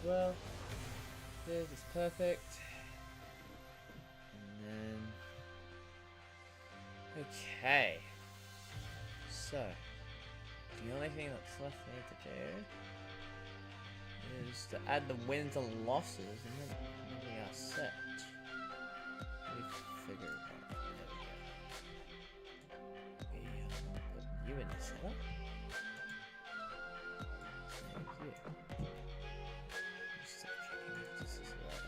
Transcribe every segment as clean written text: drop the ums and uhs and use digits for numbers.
as well. This is perfect. And then... Okay. So, the only thing that's left for me to do is to add the wins and losses, and then we are set. Let me figure it out. There we go. Put you in the setup. Thank you. Just checking if this is right.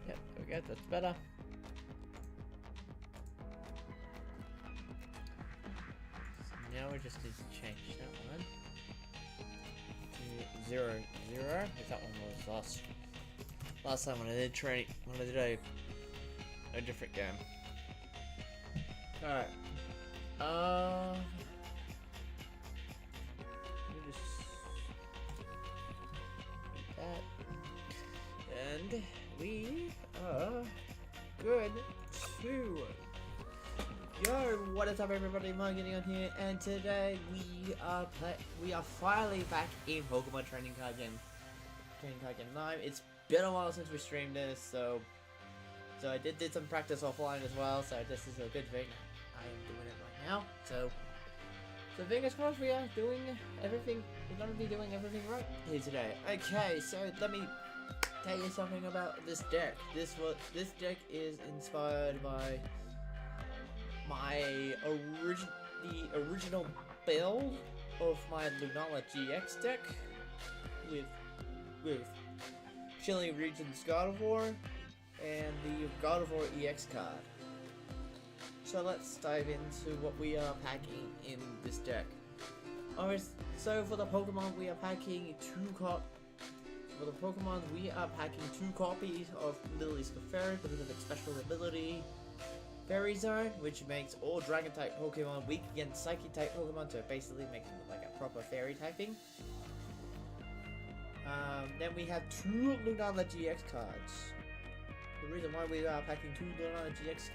Yep, there we go, that's better. So now we just need to change that one to 0, 0. If that one was last time when I did a different game. Alright. Let me just do that. And we are good to go. What is up, everybody? Marggyon on here, and today we are finally back in Pokemon Training Card Game 9. It's been a while since we streamed this, so I did some practice offline as well. So this is a good thing. I am doing it right now. So fingers crossed we are doing everything. We're gonna be doing everything right here today. Okay, so let me tell you something about this deck. This deck is inspired by the original build of my Lunala GX deck with Chilling Regions Gardevoir and the Gardevoir EX card. So let's dive into what we are packing in this deck. Alright, so for the Pokemon we are packing two copies of Lily's Clefairy because of its special ability, Fairy Zone, which makes all Dragon type Pokemon weak against Psychic type Pokemon, so basically making it like a proper Fairy typing. Then we have two Lunala GX cards. The reason why we are packing two Lunala GX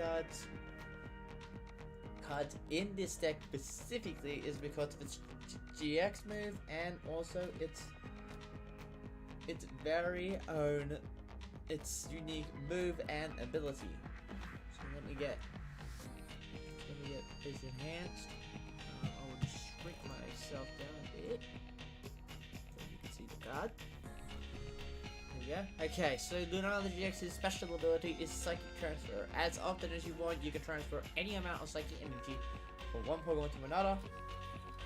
cards in this deck specifically is because of its GX move and also its very own, its unique move and ability. So let me get this enhanced. I will just shrink myself down a bit so you can see the card. There we go. Okay, so Lunala GX's special ability is Psychic Transfer. As often as you want, you can transfer any amount of Psychic energy from one Pokemon to another.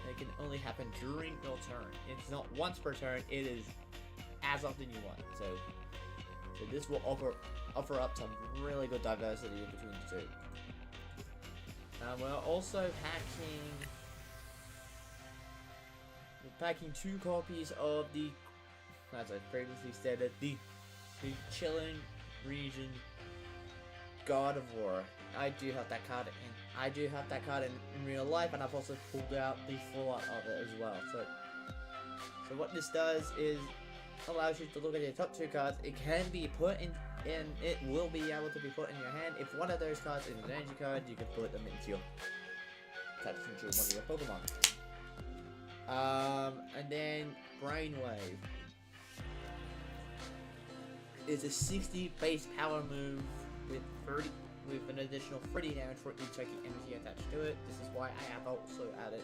It can only happen during your turn. It's not once per turn, it is as often you want. So this will offer up some really good diversity between the two. We're also packing two copies of the, as I previously stated, the Chilling Region Gardevoir. I do have that card in real life, and I've also pulled out the full art of it as well. So what this does is allows you to look at your top two cards. It can be put in, and it will be able to be put in your hand. If one of those cards is an energy card, you can put them into your one of your Pokemon. And then Brainwave is a 60 base power move with an additional 30 damage for each psychic energy attached to it. This is why I have also added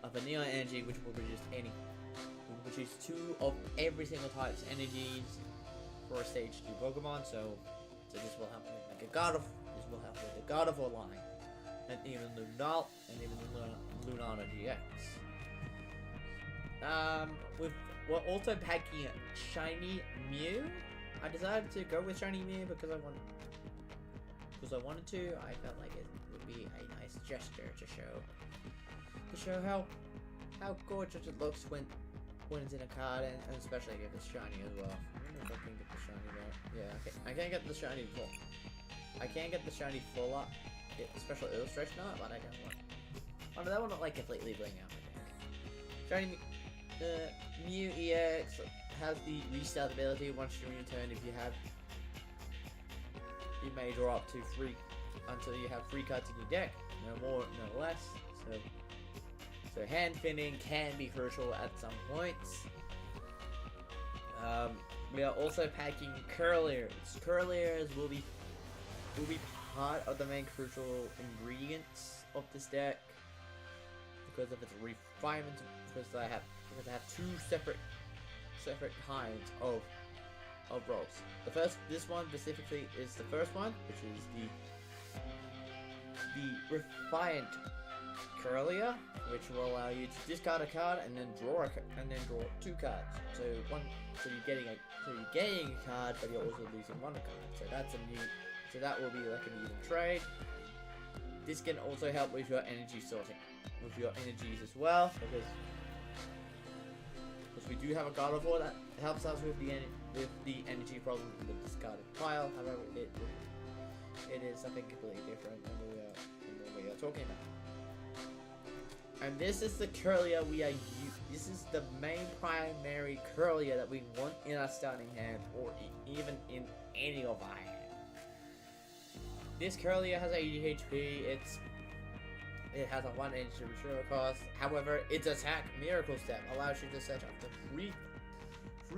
a vanilla energy, which will produce two of every single type's energies for a stage 2 Pokemon. So this will help with like a Gardevoir line, and even Lunala GX. with we're also packing shiny Mew. I decided to go with shiny Mew because I wanted to. I felt like it would be a nice gesture to show how gorgeous it looks when it's in a card, and especially if it's shiny as well. I don't know if I can get the shiny there. Yeah, okay. I can't get the shiny full. I can't get the shiny full up. Special illustration art, but I don't want. Oh, no, that one not like completely bling out. I think. Shiny Mew EX has the restart ability once during your turn. If you have, you may draw up to 3 until you have 3 cards in your deck. No more, no less. So hand thinning can be crucial at some points. We are also packing Curliers. Curliers will be part of the main crucial ingredients of this deck because of its refinement. Because I have 2 separate kinds of rolls. This one specifically is the first one, which is the refined Curlier, which will allow you to discard a card and then draw 2 cards. So you're getting a card, but you're also losing 1 card. So that's a new. So that will be like an even trade. This can also help with your energy sorting, with your energies as well, because we do have a God of War that helps us with the energy problem in the discarded pile. However, it is something completely different than what we are talking about. And this is the Curlier this is the main primary Curlier that we want in our starting hand, or even in any of our hands. This Curlier has 80 HP. It has a 1 energy retrieval cost. However, its attack miracle step allows you to set up to 3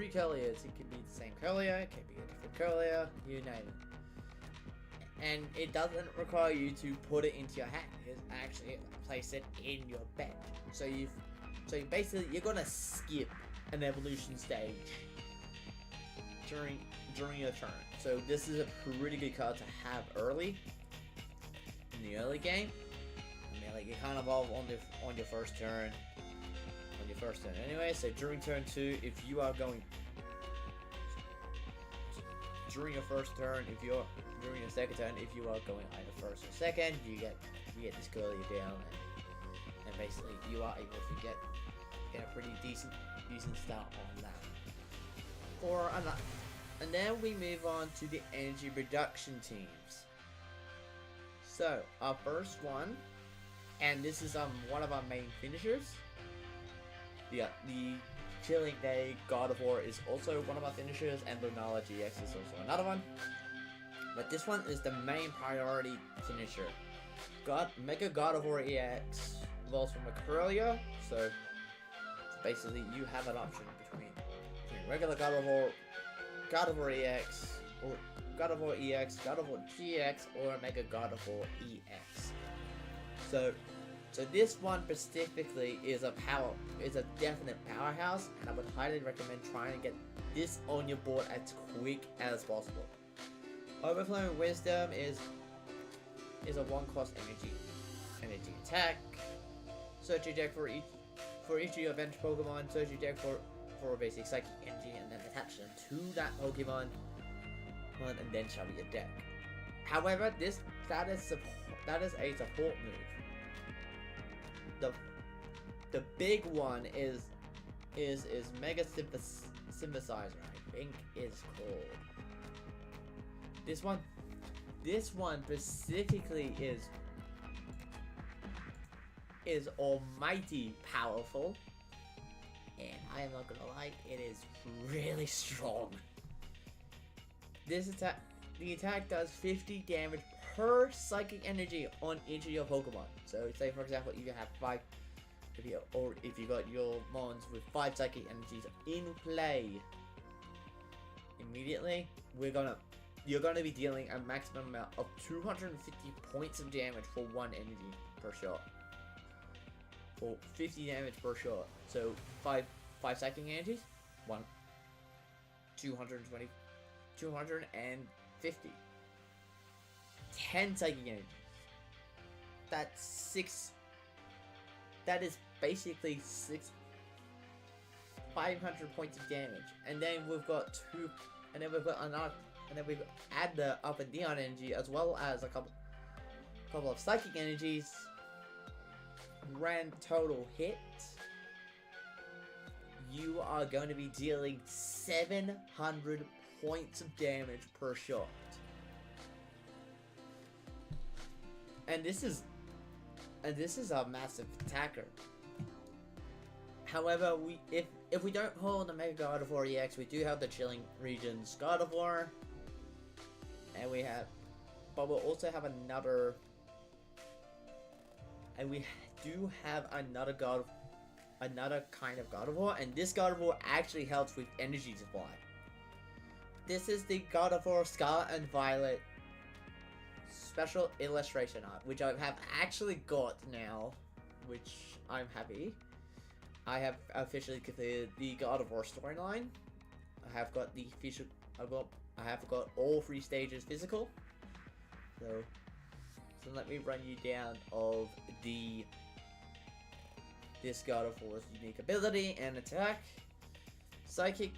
Curliers. It can be the same Curlier, it can be a different Curlier, you name it. And it doesn't require you to put it into your hand. It's actually place it in your bench. So basically you're gonna skip an evolution stage during your turn. So this is a pretty good card to have early in the early game. I mean, like, you can't evolve on your first turn. Anyway, so during turn 2, if you are going during your first turn, during your second turn, if you are going either first or second, you get this Curlier down, and basically you are able to get a pretty decent start on that. And then we move on to the energy reduction teams. So our first one, and this is one of our main finishers. The Chilling Day God of War is also one of our finishers, and Lunala GX is also another one. But this one is the main priority finisher. Mega God of War EX evolves from a Curlier, so basically you have an option between regular God of War EX, or God of War EX, God of War GX, or Mega God of War EX. So this one specifically is a definite powerhouse, and I would highly recommend trying to get this on your board as quick as possible. Overflowing Wisdom is a 1-cost energy attack. Search your deck for each of your bench Pokemon. Search your deck for a basic psychic energy, and then attach them to that Pokemon, and then shuffle your deck. However, that is a support move. The big one is Mega Synthesizer, I think it's called. This one specifically is almighty powerful, and I am not gonna lie, it is really strong. The attack does 50 damage per psychic energy on each of your Pokemon. So say for example, if you have 5, if you got your Mons with 5 psychic energies in play, immediately you're gonna be dealing a maximum amount of 250 points of damage for 1 energy per shot, or 50 damage per shot. So 5 psychic energies, 250. 10 psychic energies. That's 6. That is basically 6. 500 points of damage. And then we've got two, and then we've got another, and then we've add the upper neon energy as well as a couple of psychic energies. Grand total hit, you are going to be dealing 700 points of damage per shot. And this is a massive attacker. However, if we don't hold the Mega God of War EX, we do have the Chilling Regions God of War, and but we'll also have another, and we do have another kind of God of War, and this God of War actually helps with energy supply. This is the God of War Scarlet and Violet special illustration art, which I have actually got now, which I'm happy. I have officially completed the God of War storyline. I have got the official. I have got all 3 stages physical. So let me run you down of this God of War's unique ability and attack. Psychic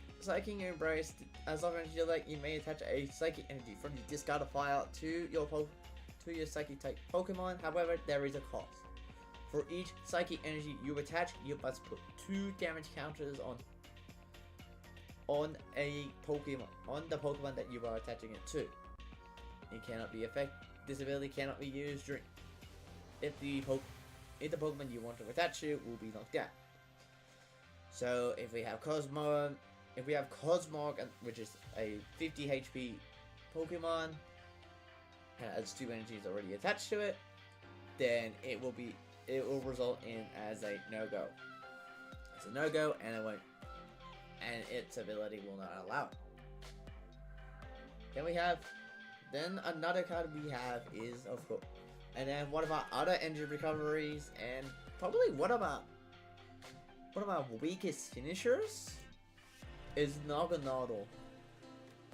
Embrace. As long as you like, you may attach a psychic energy from your discarded file to your psychic type Pokemon. However, there is a cost. For each psychic energy you attach, you must put 2 damage counters on the Pokemon that you are attaching it to. It cannot be This ability cannot be used during if the Pokemon you want to attach to will be knocked out. So if we have Cosmog, which is a 50 HP Pokemon, and has 2 energies already attached to it, then it will result in as a no-go. It's a no-go, and its ability will not allow it. Then another card we have is, of course, and then one of our other energy recoveries, and probably one of our weakest finishers is Naganadel.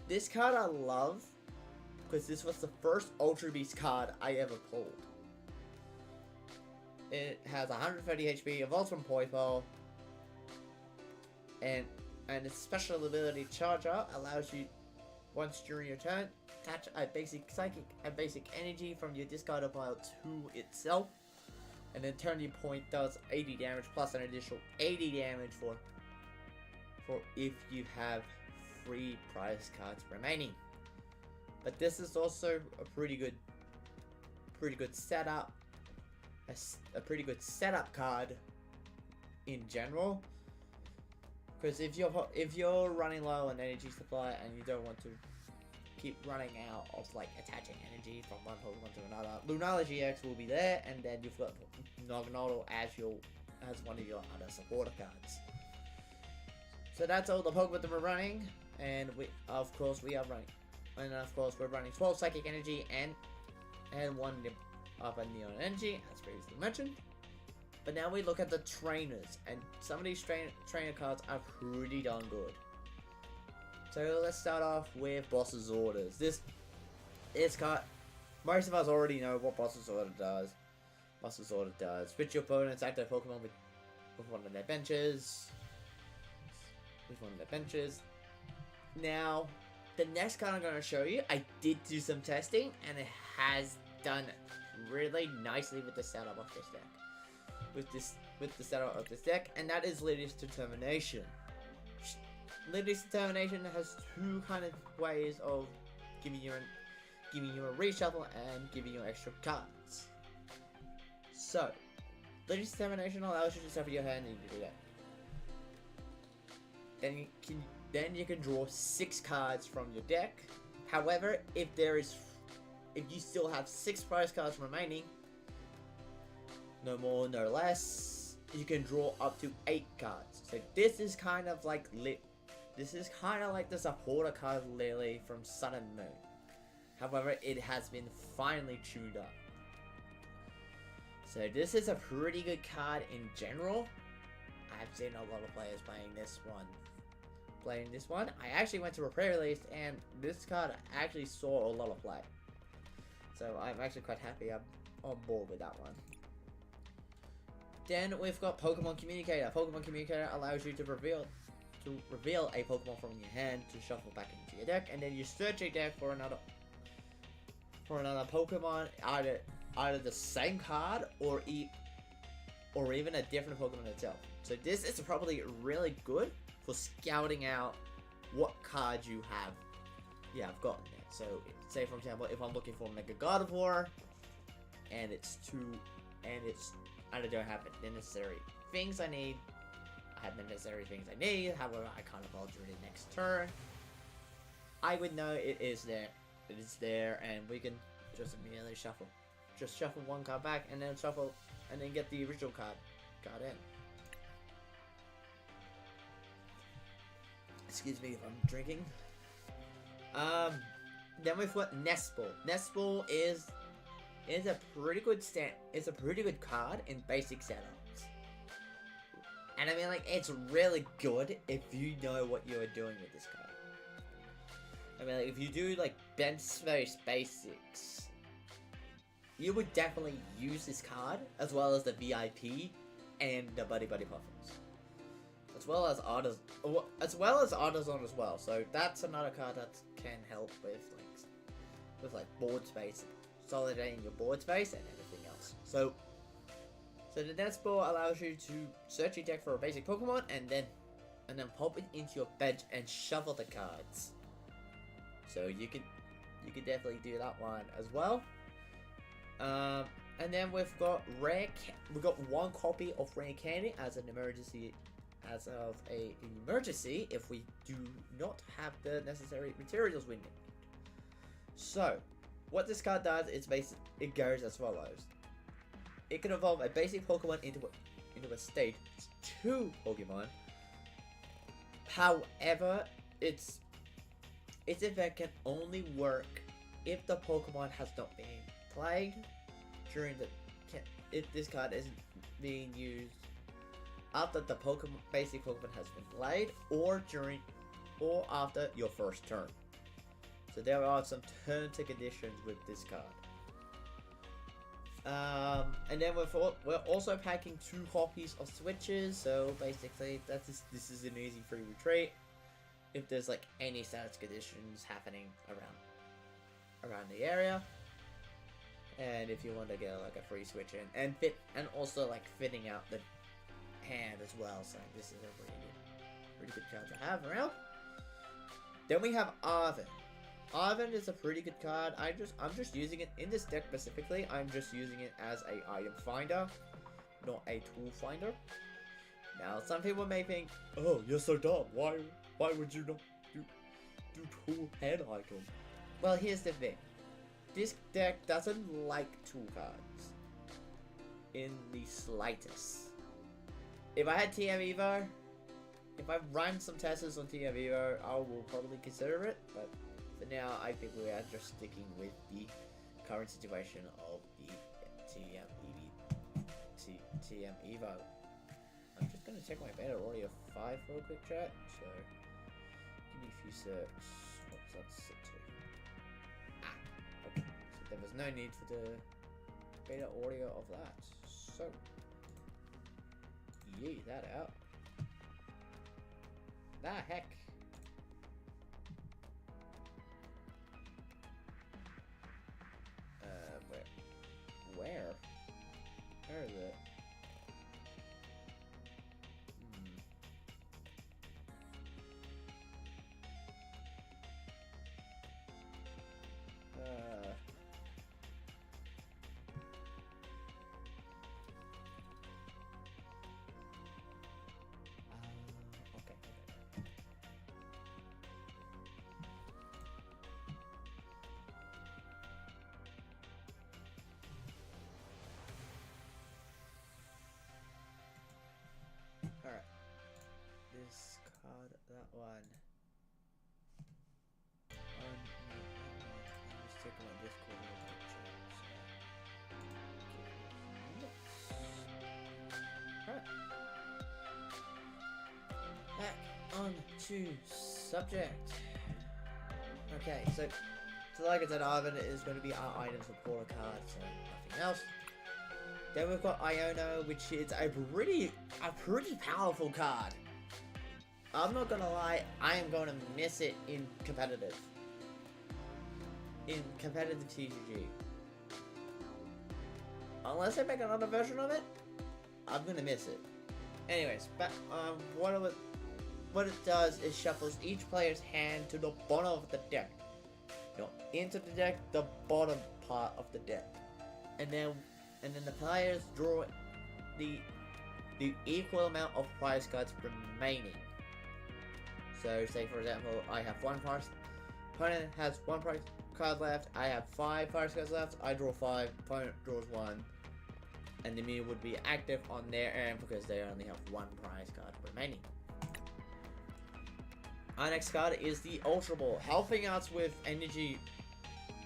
This card I love because this was the first Ultra Beast card I ever pulled. It has 130 HP, evolves from Poipole, and its special ability Charge Up allows you, once during your turn, attach a basic psychic and basic energy from your discarded pile to itself, and then turning point does 80 damage plus an additional 80 damage for if you have 3 prize cards remaining. But this is also a pretty good setup, a pretty good setup card in general. Because if you're running low on energy supply and you don't want to keep running out of like attaching energy from one Pokemon to another, Lunala GX will be there, and then you've got Naganadel as one of your other supporter cards. So that's all the Pokemon that we're running, and we're running 12 Psychic Energy and 1 of a Neon Energy, as previously mentioned. But now we look at the trainers, and some of these trainer cards are pretty darn good. So let's start off with Boss's Orders. This card, most of us already know what Boss's Order does. Boss's Order does switch your opponent's active Pokemon with one of their benches. Now, the next card I'm going to show you, I did do some testing, and it has done really nicely with the setup of this deck. With the setup of this deck, and that is Lydia's Determination. Lydia's Determination has 2 kind of ways of giving you a reshuffle and giving you extra cards. So, Lydia's Determination allows you to shuffle your hand into your deck. Then you can draw 6 cards from your deck. However, if you still have 6 prize cards remaining, no more, no less, you can draw up to 8 cards. So this is kind of like the supporter card Lily from Sun and Moon. However, it has been finely tuned up. So this is a pretty good card in general. I've seen a lot of players playing this one. I actually went to a pre-release, and this card actually saw a lot of play. So I'm actually quite happy I'm on board with that one. Then we've got Pokemon Communicator. Pokemon Communicator allows you to reveal to reveal a Pokemon from your hand to shuffle back into your deck, and then you search your deck for another Pokemon, either the same card or even a different Pokemon itself. So this is probably really good for scouting out what cards you have gotten there. So say for example, if I'm looking for Mega Gardevoir and I don't have the necessary things I need. I have the necessary things I need, however I can't evolve during the next turn. I would know it is there. It is there, and we can just immediately shuffle. Just shuffle one card back and then shuffle and then get the original card in. Excuse me if I'm drinking. Then we've got Nest Ball. Nest Ball is a pretty good card in basic setups. And I mean, like, it's really good if you know what you're doing with this card. I mean, like, if you do like bench space basics, you would definitely use this card, as well as the VIP and the Buddy Puffins, as well as Artisan as well. So that's another card that can help with board space, consolidating your board space and everything else. So the Nest Ball allows you to search your deck for a basic Pokemon and then pop it into your bench and shuffle the cards. So you can definitely do that one as well. And then we've got one copy of Rare Candy as an emergency, if we do not have the necessary materials we need. So what this card does is it goes as follows. It can evolve a basic Pokemon into a stage 2 Pokemon. However, its effect can only work if the Pokemon has not been played if this card isn't being used after the basic Pokemon has been played, or after your first turn. So there are some terms and conditions with this card. And then we're also packing 2 copies of switches. So basically, this is an easy free retreat if there's like any status conditions happening around the area, and if you want to get like a free switch in and also like fitting out the hand as well. So this is a pretty good card to have around. Then we have Arven. Arven is a pretty good card. I'm just using it in this deck specifically. I'm just using it as a item finder, not a tool finder. Now some people may think, oh, you're so dumb. Why would you not do tool and item? Well, here's the thing. This deck doesn't like tool cards in the slightest. If I had TM Evo, if I run some tests on TM Evo, I will probably consider it, but for now, I think we are just sticking with the current situation of the TM Evo. I'm just going to check my beta audio 5 real quick, chat, so give me a few searches. What's that set to? Okay, so there was no need for the beta audio of that, so yee that out. The heck? Where? Where is it? Okay. Alright. This card, that one. I'm just checking my Discord real quick, chat. Alright. Back on to subject. Okay, so like I said, Arven is going to be our item supporter card, so nothing else. Then we've got Iono, which is a pretty powerful card. I'm not gonna lie, I am going to miss it in competitive. In competitive TCG. Unless they make another version of it, I'm gonna miss it. Anyways, what it does is shuffles each player's hand to the bottom of the deck. Not into the deck, the bottom part of the deck. And then the players draw the equal amount of prize cards remaining. So, say for example, I have one prize. Opponent has one prize card left. I have 5 prize cards left. I draw 5. Opponent draws 1. And the mirror would be active on their end because they only have 1 prize card remaining. Our next card is the Ultra Ball, helping us with energy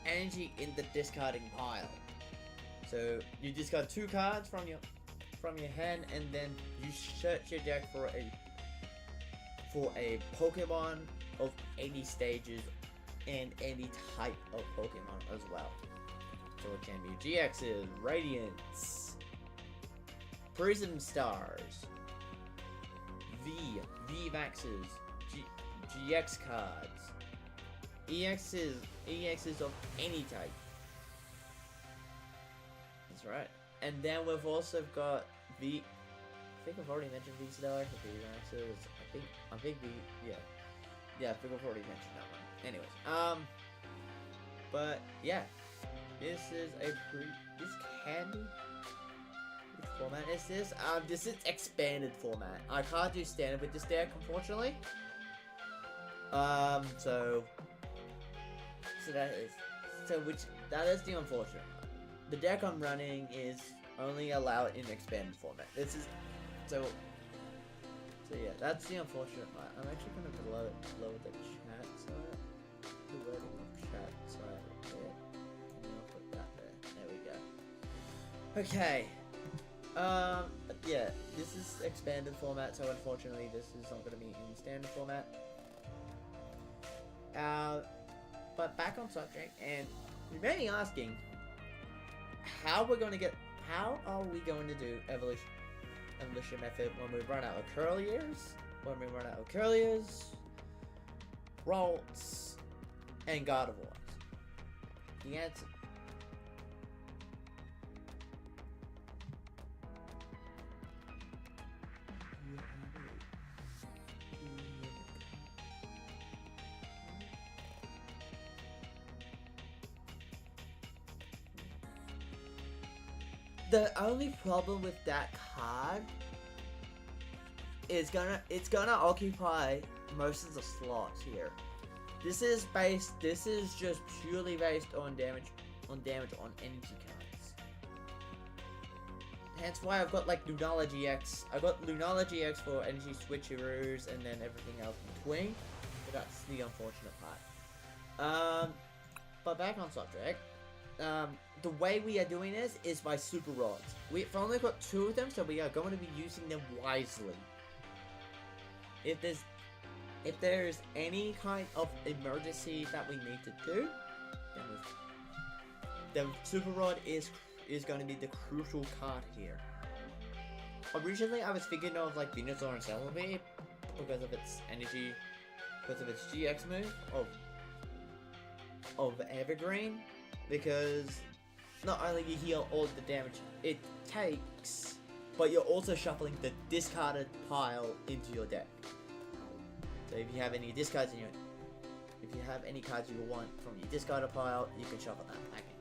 in the discarding pile. So you discard 2 cards from your hand, and then you search your deck for a Pokemon of any stages and any type of Pokemon as well. So it can be GXs, Radiants, Prism Stars, VMAXs, GX cards, EXs of any type. That's right. And then we've also got I think I've already mentioned V-Star, VMAXs. I think I think I've already mentioned that one. Anyways, but yeah, this is this can be. Which format is this? This is expanded format. I can't do standard with this deck, unfortunately. So that is the unfortunate part. The deck I'm running is only allowed in expanded format. This is so yeah, that's the unfortunate part. I'm actually gonna lower the chat side, the wording of chat side a bit. And I'll put that there. There we go. Okay. Yeah, this is expanded format, so unfortunately this is not gonna be in standard format. But back on subject, and you may be asking, how are we going to do evolution method when we run out of Curliers, Ralts, and Gardevoirs? The answer. The only problem with that card is it's gonna occupy most of the slots here. This is just purely based on damage on energy cards. Hence why I've got like Lunala GX. I got Lunala GX for energy switcheroos and then everything else in between. But that's the unfortunate part. But back on subject. The way we are doing this is by super rods. We've only got 2 of them, so we are going to be using them wisely. If there's any kind of emergency that we need to do, then super rod is going to be the crucial card here. Originally, I was thinking of like Venusaur and Celebi because of its energy, because of its GX move of Evergreen. Because not only you heal all the damage it takes, but you're also shuffling the discarded pile into your deck. So if you have any discards if you have any cards you want from your discarded pile, you can shuffle that back in.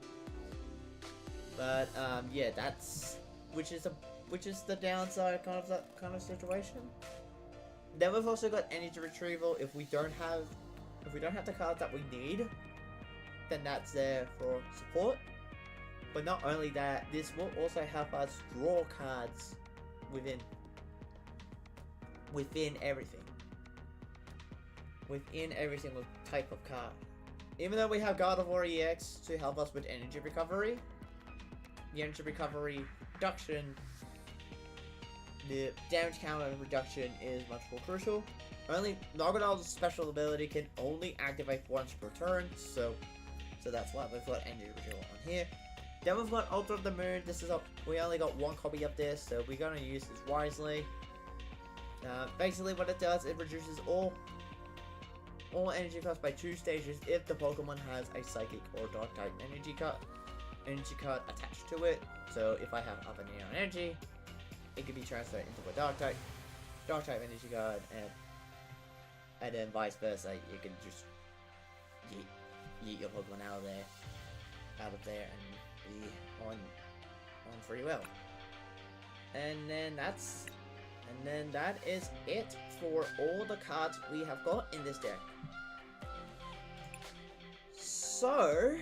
But yeah, which is the downside kind of situation. Then we've also got energy retrieval. If we don't have the cards that we need, then that's there for support. But not only that, this will also help us draw cards within everything. Within every single type of card. Even though we have Gardevoir EX to help us with energy recovery, the energy recovery reduction, the damage counter reduction is much more crucial. Only Naganad's special ability can only activate once per turn, so that's why we've got energy retrieval on here. Then we've got Altar of the Moon. We only got 1 copy of this, so we're gonna use this wisely. Basically what it does, it reduces all energy costs by 2 stages if the Pokemon has a Psychic or Dark type energy card attached to it. So if I have up and down energy, it can be transferred into a Dark type energy card, and then vice versa. You can just yeet your Pokemon out of there, and be on free will. And then that is it for all the cards we have got in this deck. So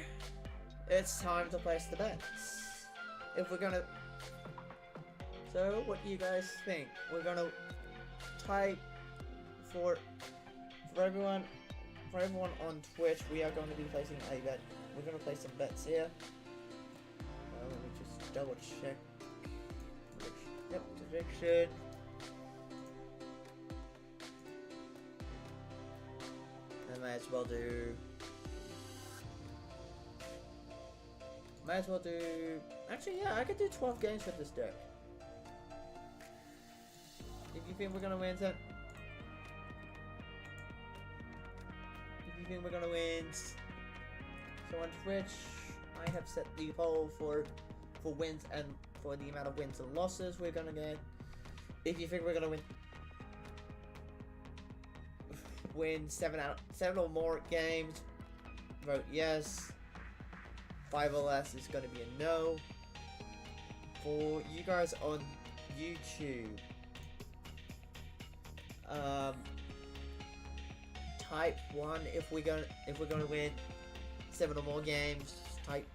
it's time to place the bets. So what do you guys think? We're gonna type for everyone on Twitch. We are going to be placing a bet. We're gonna place some bets here. Let me just double check. Yep, prediction. I might as well do. Actually, yeah, I could do 12 games with this deck. If you think we're gonna win, so on Twitch, I have set the poll for wins and for the amount of wins and losses we're gonna get. If you think we're gonna win 7 or more games, vote yes. 5 or less is gonna be a no. For you guys on YouTube, type 1 if we're gonna win 7 or more games. Type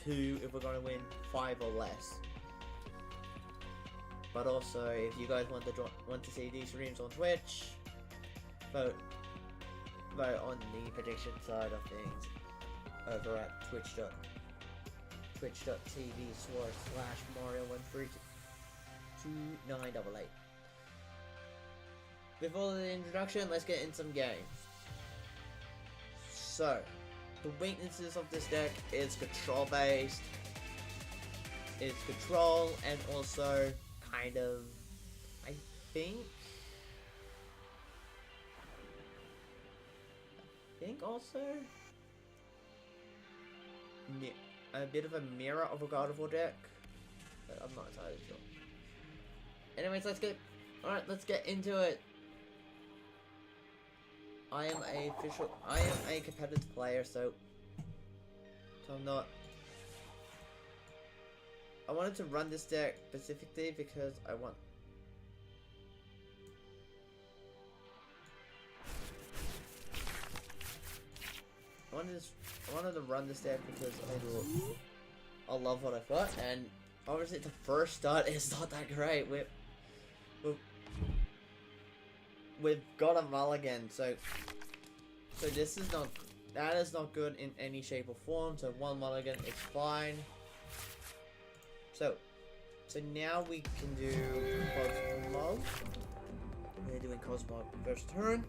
2 if we're gonna win 5 or less. But also, if you guys want to see these streams on Twitch, vote on the prediction side of things over at twitch.tv/Mario1322988. Before the introduction, let's get in some games. So, the weaknesses of this deck is control based. It's control and also kind of, I think also a bit of a mirror of a God of War deck, but I'm not entirely sure. Anyways, let's get into it. I am a competitive player, so I'm not. I wanted to run this deck specifically because I wanted to run this deck because I love what I've got, and obviously the first start is not that great. We've got a mulligan, so this is not, that is not good in any shape or form. So 1 mulligan is fine. So now we can do Cosmo. We're doing Cosmo first turn,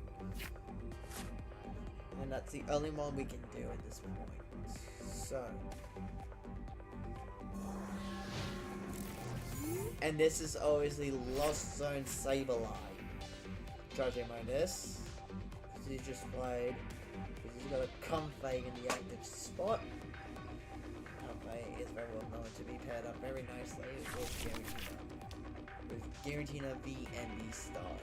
and that's the only one we can do at this point. So, and this is obviously Lost Zone Sableye. Judging by this, because he's just played, because he's got a Comfey in the active spot. Comfey is very well known to be paired up very nicely with Giratina V and V Star.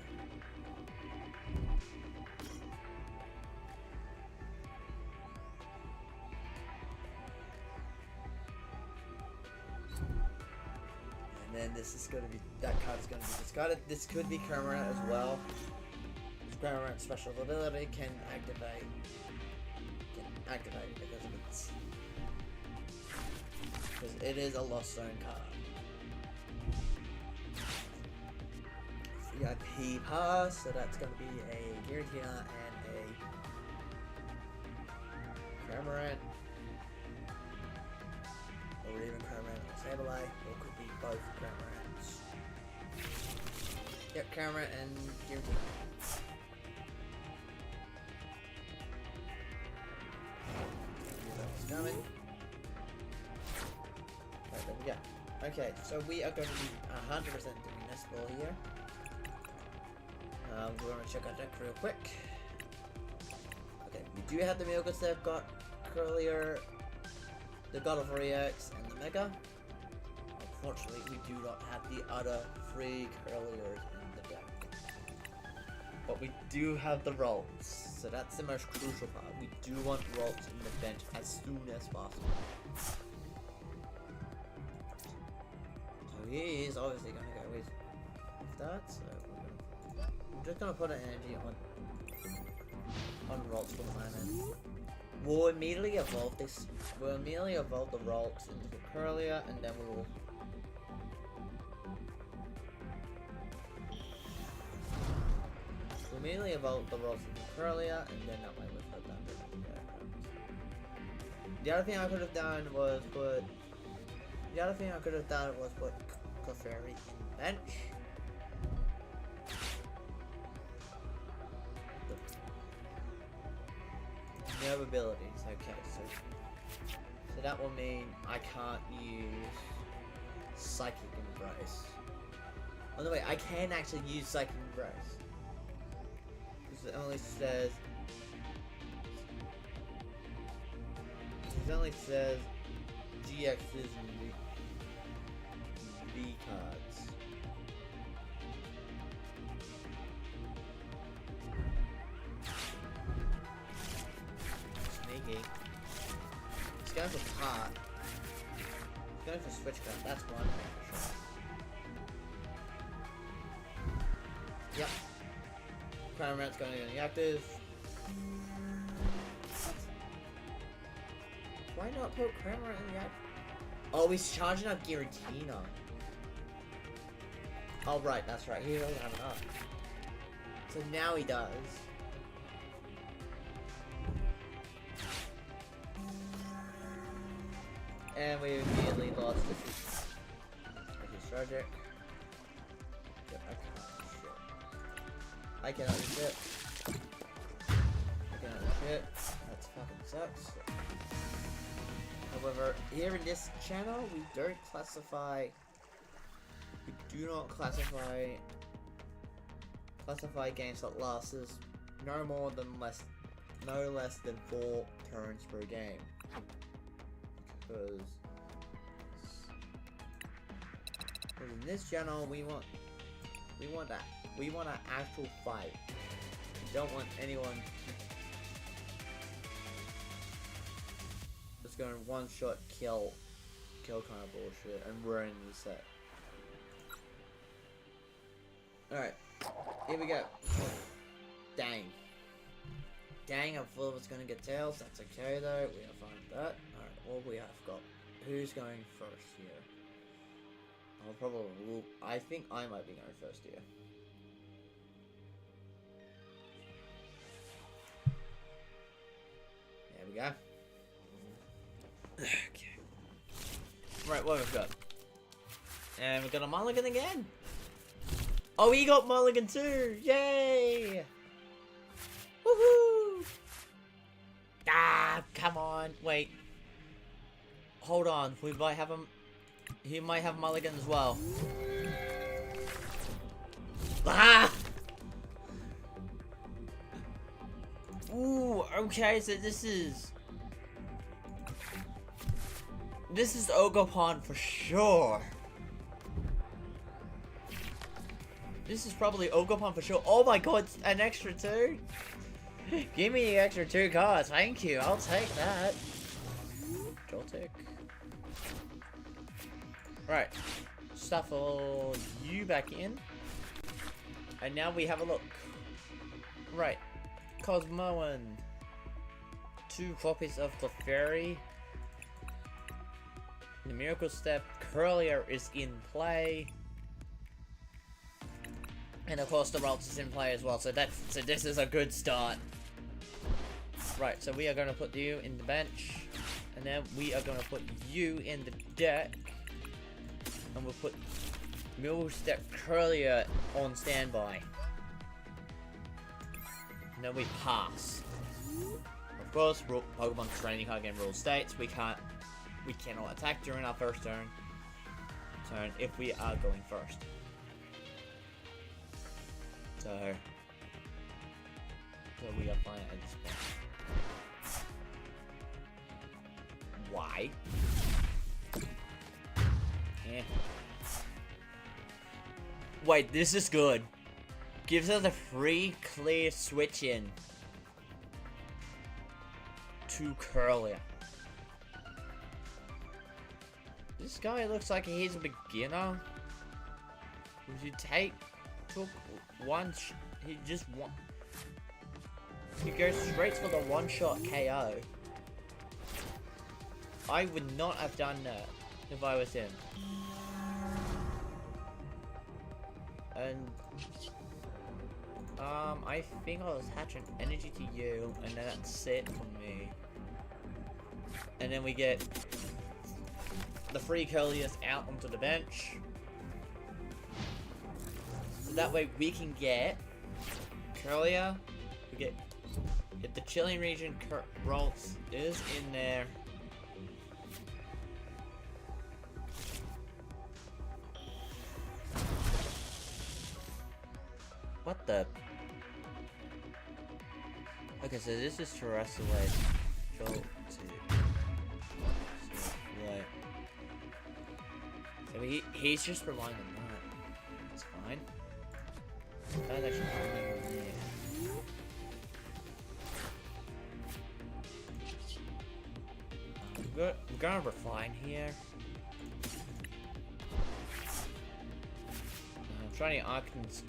And then this is going to be, that card is going to be discarded. This could be Cramorant as well. Cramorant's special ability can activate because it is a Lost Zone card. VIP pass, so that's going to be a Giratina and a Cramorant, or even Cramorant or Sableye, or it could be both Cramorants. Yep, Cramorant and Giratina. Coming. Right, there we go. Okay, so we are going to be 100% doing this ball here. We're gonna check our deck real quick. Okay, we do have the Miracles that got Curlier, the God of Rex, and the Mega. Unfortunately, we do not have the other 3 Curliers in the deck. But we do have the Rolls, so that's the most crucial part. We do want Rolls in the bench as soon as possible. So he is obviously going to go with that, so we're just going to put an energy on Rolls for the moment. We'll immediately evolve this. We'll immediately evolve the Rolls into the Curlier, and then we'll immediately evolve the Rolls into the Curlier, and then that way we'll put that in there. The other thing I could have done was put Clefairy in bench. No abilities, okay, so that will mean I can't use Psychic Embrace. By the way, I can actually use Psychic Embrace. Because it only says GXs and V cards. Sneaky. He's going for part. He's going for switch card. That's one thing for sure. Yep. Crown Rant's going to be active. Why not put Crown Rant in the active? Oh, he's charging up Giratina. Oh, right, that's right. He doesn't have enough. So now he does. And we immediately lost the Tragic. Yep, I cannot do shit. I cannot do shit. That fucking sucks. However, here in this channel, we don't classify. We do not classify games that lasts no less than 4 turns per game. Because in this channel we want an actual fight. We don't want anyone just going one-shot kill kind of bullshit and ruin the set. Alright, here we go. Dang, I thought I was gonna get tails. That's okay though. We are fine with that. Alright, what we have got. Who's going first here? I think I might be going first here. There we go. Okay. Right, what have we got? And we got a mulligan again. Oh, he got mulligan too! Yay! Woohoo! Ah, come on. Wait. Hold on. We might have him. He might have mulligan as well. Ah! Ooh, okay, so this is Ogerpon for sure. This is probably Ogerpon for sure. Oh my god, an extra 2? Give me the extra 2 cards, thank you. I'll take that. Joltik. Right. Shuffle you back in. And now we have a look. Right. Cosmoan. 2 copies of Clefairy. The Miracle Step. Curlier is in play. And of course the Ralts is in play as well, so this is a good start. Right, so we are going to put you in the bench, and then we are going to put you in the deck, and we'll put Miracle Step Curlier on standby. And then we pass. Of course, Pokemon Training Card Game rule states we cannot attack during our first turn if we are going first. So, So we are fine at this point. Why? Eh. Wait, this is good. Gives us a free clear switch in to Curlier. This guy looks like he's a beginner. Would you took one? He goes straight for the one-shot KO. I would not have done that if I was him. And I think I'll attach an energy to you, and then that's it for me. And then we get the free Curlius out onto the bench. So that way we can get Curlier. We get if the chilling region Rolls is in there. What the? Okay, so this is Terrestrial Wave. So he's just relying on that. It's fine. That's actually fine. We're gonna refine here. Trying Arcan's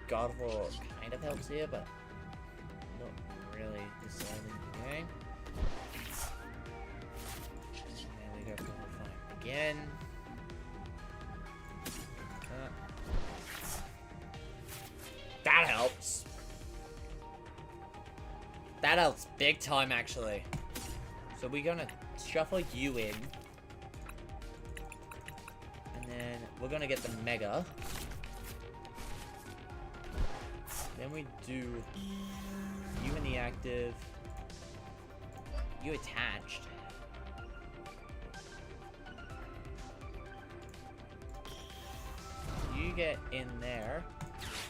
God of War kind of helps here, but not really deciding the game. And we go for refine again. That helps. That helps big time, actually. So we're gonna shuffle you in. And then we're gonna get the Mega. Then we do you in the active. You attached. You get in there.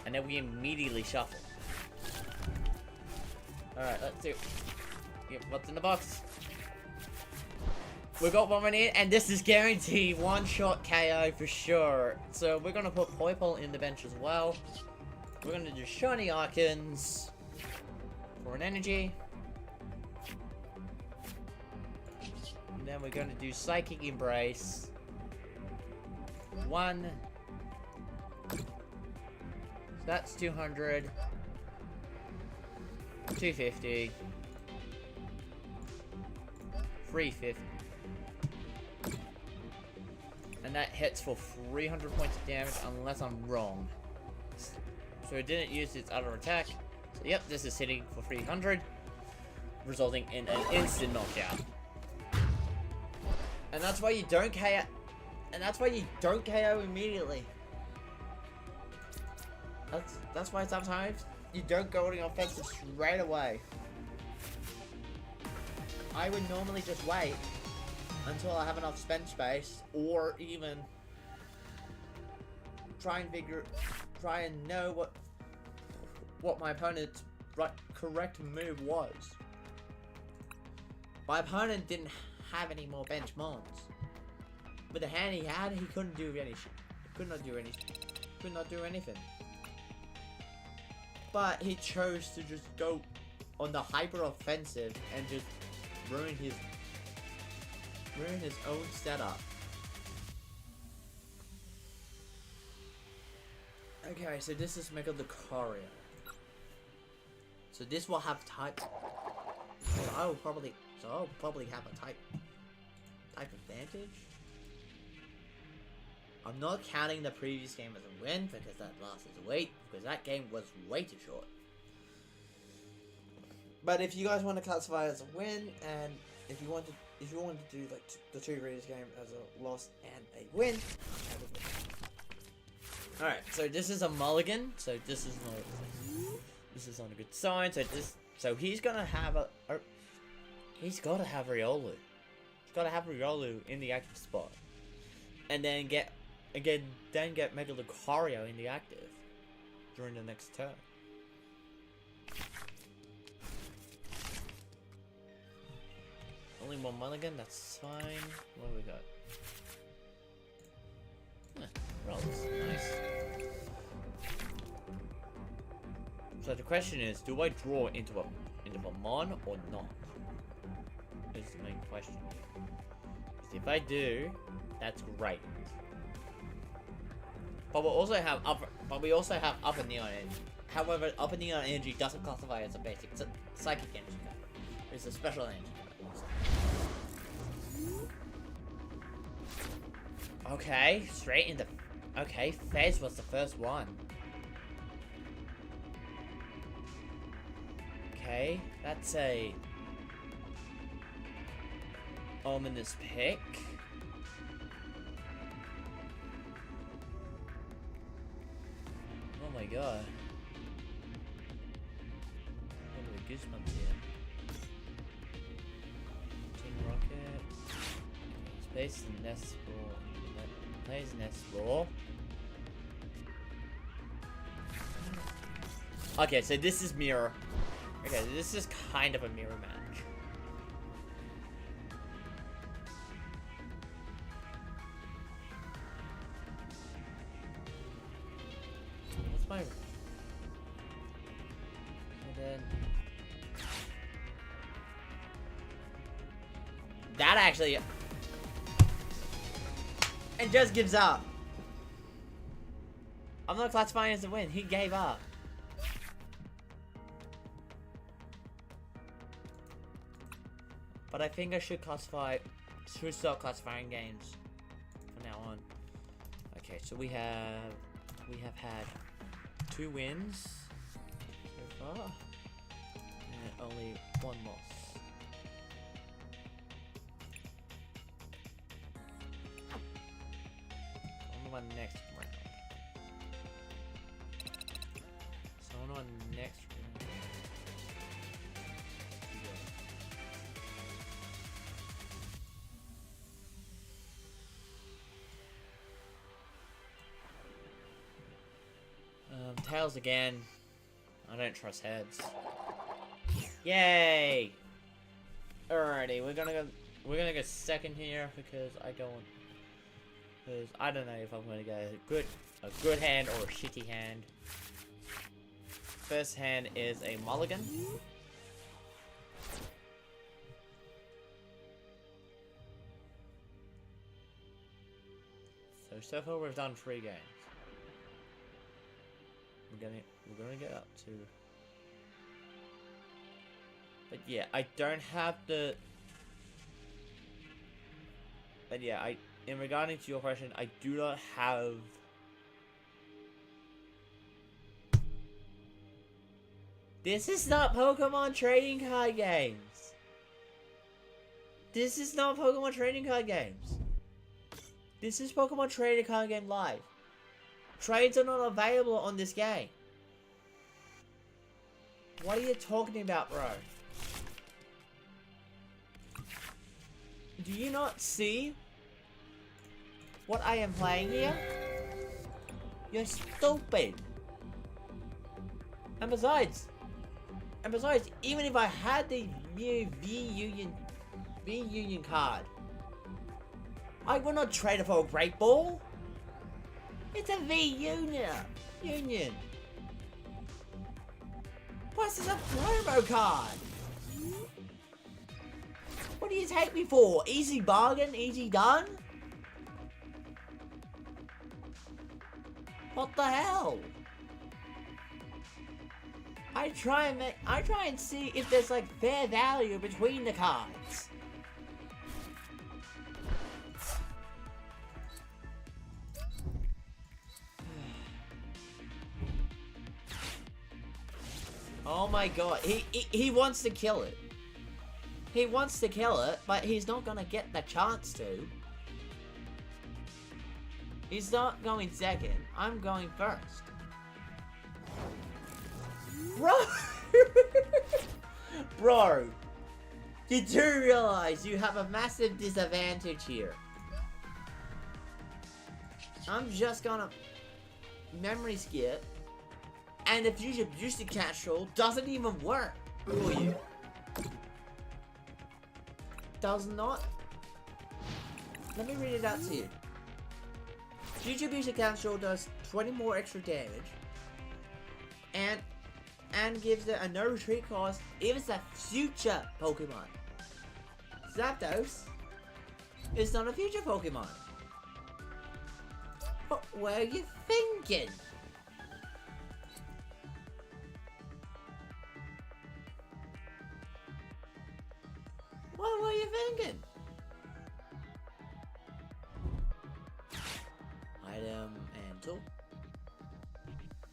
And then we immediately shuffle. Alright, let's do. Yep, what's in the box? We got one in, and this is guaranteed one-shot KO for sure. So we're gonna put Poipole in the bench as well. We're gonna do Shiny Arcans for an energy. And then we're gonna do Psychic Embrace. 1. That's 200, 250, 350, and that hits for 300 points of damage unless I'm wrong. So it didn't use its other attack. So yep, this is hitting for 300, resulting in an instant knockout. And that's why you don't KO. And that's why you don't KO immediately. That's why sometimes you don't go on the offensive straight away. I would normally just wait until I have enough spend space, or even try and know what my opponent's correct move was. My opponent didn't have any more bench mons. With the hand he had, he couldn't do any shit. Could not do anything. But he chose to just go on the hyper offensive and just ruin his own setup. Okay, so this is Mega Lucario. So this will have type. So I'll probably have a type advantage. I'm not counting the previous game as a win because that lasted because that game was way too short. But if you guys want to classify it as a win, and if you want to do like the two previous game as a loss and a win, alright, so this is a mulligan, so this is not a good sign. So he's gonna have he's gotta have Riolu. He's gotta have Riolu in the active spot. And then get Mega Lucario in the active during the next turn. Only one mulligan, that's fine. What do we got? Rolls. Nice. So the question is, do I draw into a mon or not? Is the main question here. If I do, that's great. But we also have upper neon energy. However, upper neon energy doesn't classify as a basic. It's a psychic energy card. It's a special energy card. Okay, straight into. Okay, Fez was the first one. Okay, that's a ominous pick. Oh my god. What are the goosebumps here? Team Rocket. Space and Nest Ball. Plays Nest Ball. Okay, so this is mirror. Okay, this is kind of a mirror match. What's my... And then... That actually... And just gives up. I'm not classifying as a win. He gave up. But I think I should start classifying games from now on. Okay, so we have had 2 wins so far, and only 1 loss. On the next round. So on the next round. Tails again. I don't trust heads. Yay! Alrighty, we're gonna go second here because I don't know if I'm gonna get a good hand or a shitty hand. First hand is a mulligan. So far we've done 3 games. We're gonna get up to. But yeah, I don't have the. But yeah, in regarding to your question, I do not have. This is not Pokemon trading card games. This is not Pokemon trading card games. This is Pokemon trading card game live. Trades are not available on this game. What are you talking about, bro? Do you not see what I am playing here? You're stupid. And besides, even if I had the new V-Union card, I would not trade it for a Great Ball. It's a V-Union. Plus, it's a promo card. What do you take me for? Easy bargain, easy done? What the hell? I try and see if there's like fair value between the cards. Oh my god, he wants to kill it. He wants to kill it, but he's not gonna get the chance to. He's not going second. I'm going first. Bro! Bro! You do realize you have a massive disadvantage here. I'm just gonna memory skip. And the future booster catch roll doesn't even work for you. does not... Let me read it out to you. Future Booster Capsule does 20 more extra damage. And gives it a no retreat cost if it's a future Pokemon. Zapdos is not a future Pokemon. What were you thinking? What were you thinking? Item and tool.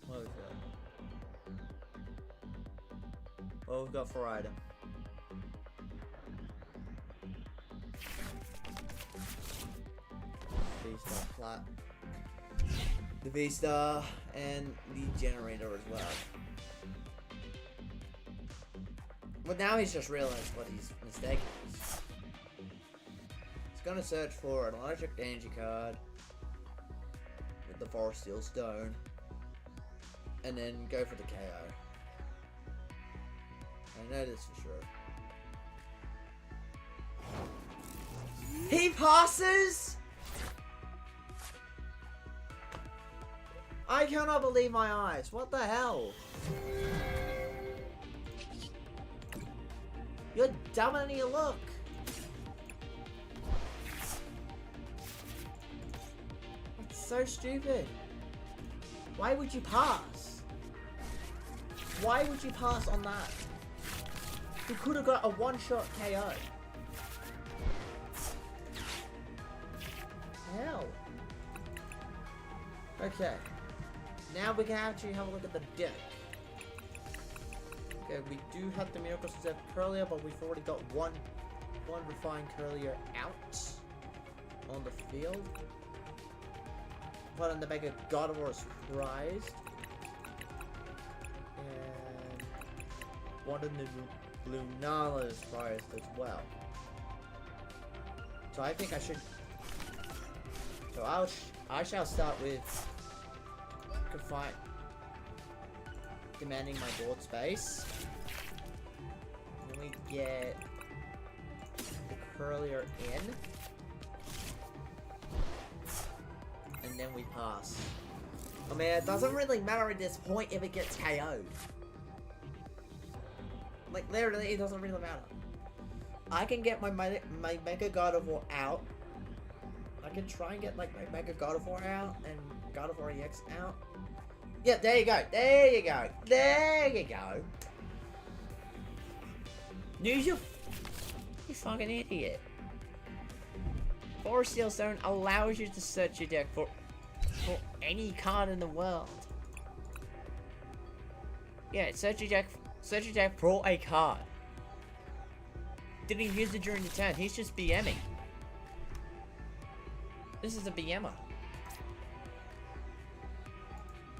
What was that? What we've got for item? V-Star flat. The V-Star and the generator as well. But now he's just realized what his mistake is. He's gonna search for an electric energy card with the Forest Steel Stone and then go for the KO. I know this for sure. He passes? I cannot believe my eyes. What the hell? You're dumber than you look. That's so stupid. Why would you pass? Why would you pass on that? You could have got a one-shot KO. Hell. Okay. Now we can actually have a look at the deck. Okay, we do have the Miracle Step Curlier, but we've already got one Refined Curlier out on the field. Put on the Mega Gardevoir Surprised. And one of the Lunala is prized as well. So I think I should... So I shall start with Confine, demanding my board space. Then we get the Curlier in. And then we pass. I mean, it doesn't really matter at this point if it gets KO'd. Like, literally, it doesn't really matter. I can get my Mega Gardevoir out. I can try and get, like, my Mega Gardevoir out and Gardevoir EX out. Yeah, there you go. There you go. There you go. News, you fucking idiot. Forest Steel Stone allows you to search your deck for any card in the world. Yeah, search your deck for a card. Didn't use it during the turn. He's just BMing. This is a BMer.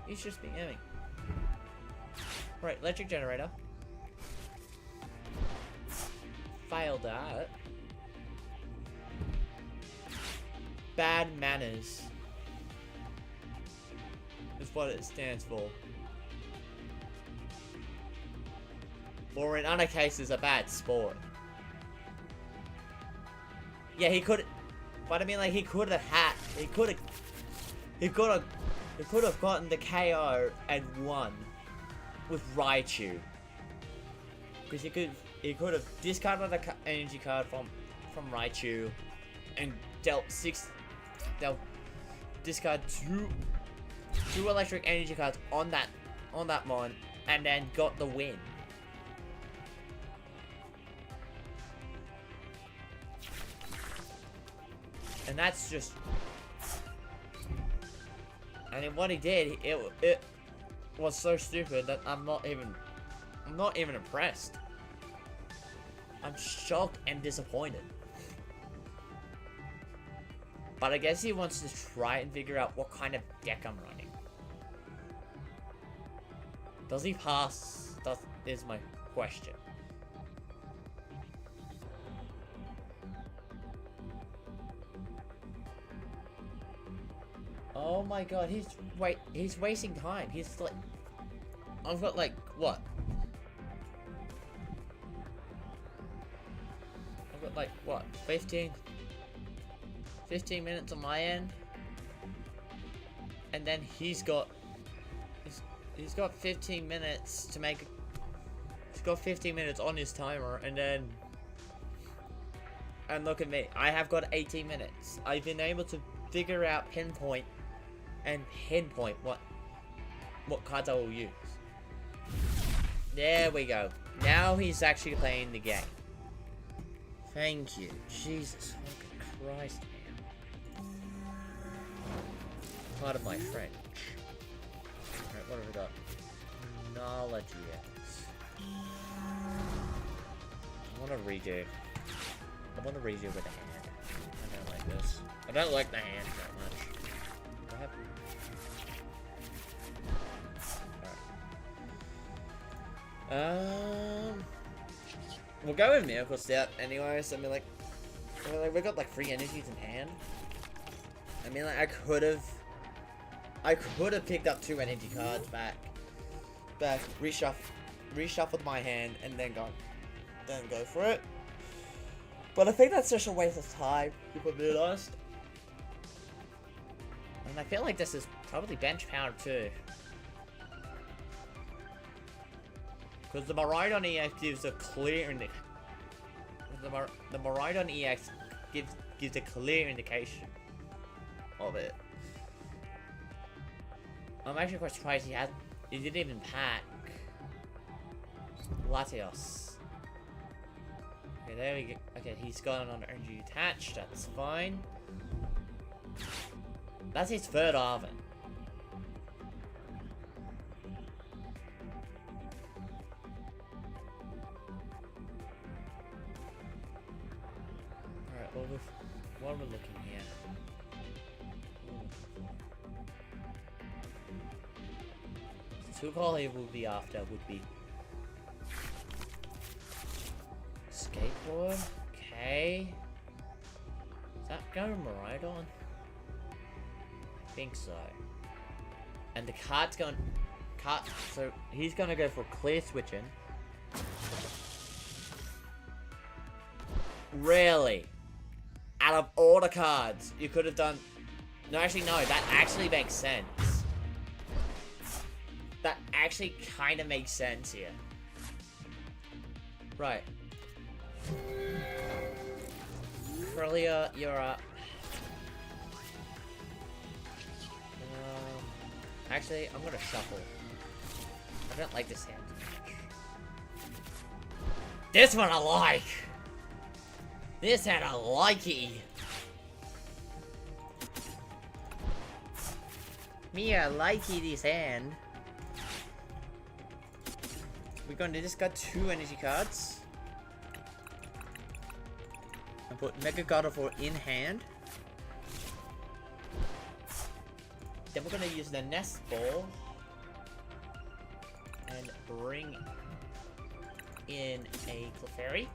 He's just BMing. Right, electric generator. Failed that. Bad manners is what it stands for. Or in other cases, a bad sport. Yeah, he could, but I mean, like, he could have gotten the KO and won with Raichu, because he could have discarded an energy card from Raichu and discard two electric energy cards on that mon, and then got the win. And that's just... And then what he did, it was so stupid that I'm not even impressed. I'm shocked and disappointed. But I guess he wants to try and figure out what kind of deck I'm running. Does he pass? Is my question. Oh my god, he's wasting time. He's like, I've got like, what? I've got like, what, 15 minutes on my end. And then he's got 15 minutes to make. He's got 15 minutes on his timer, and then. And look at me, I have got 18 minutes. I've been able to figure out pinpoint what cards I will use. There we go. Now he's actually playing the game. Thank you. Jesus fucking Christ, man. Part of my French. Alright, what have we got? Knowledge EX. I want to redo with the hand. I don't like this. I don't like the hand that much. What happened? Alright. We'll go with Miracle Stout anyways. I mean, like, we got like 3 energies in hand. I mean, like, I could have picked up 2 energy cards back, reshuffled my hand, and then go for it. But I think that's just a waste of time, if I'm being honest. And I feel like this is probably bench power too. Because the Marggyon EX gives a clear the Marggyon EX gives a clear indication of it. I'm actually quite surprised he didn't even pack Latios. Okay, there we go. Okay, he's got an energy attached, that's fine. That's his 3rd Arven. Alright, well, what are we looking here? The 2 call he will be after would be Skateboard. Okay. Is that going Marggyon? I think so. And the card's going. So he's gonna go for clear switching. Really? Out of all the cards, you could have done. No, actually, no. That actually makes sense. That actually kind of makes sense here. Right. Corellia, you're up. Actually, I'm gonna shuffle. I don't like this hand too much. This one I like! This hand I likey! Me, I likey this hand. We're gonna discard 2 energy cards. And put Mega God of War in hand. Then we're gonna use the Nest Ball and bring in a Clefairy.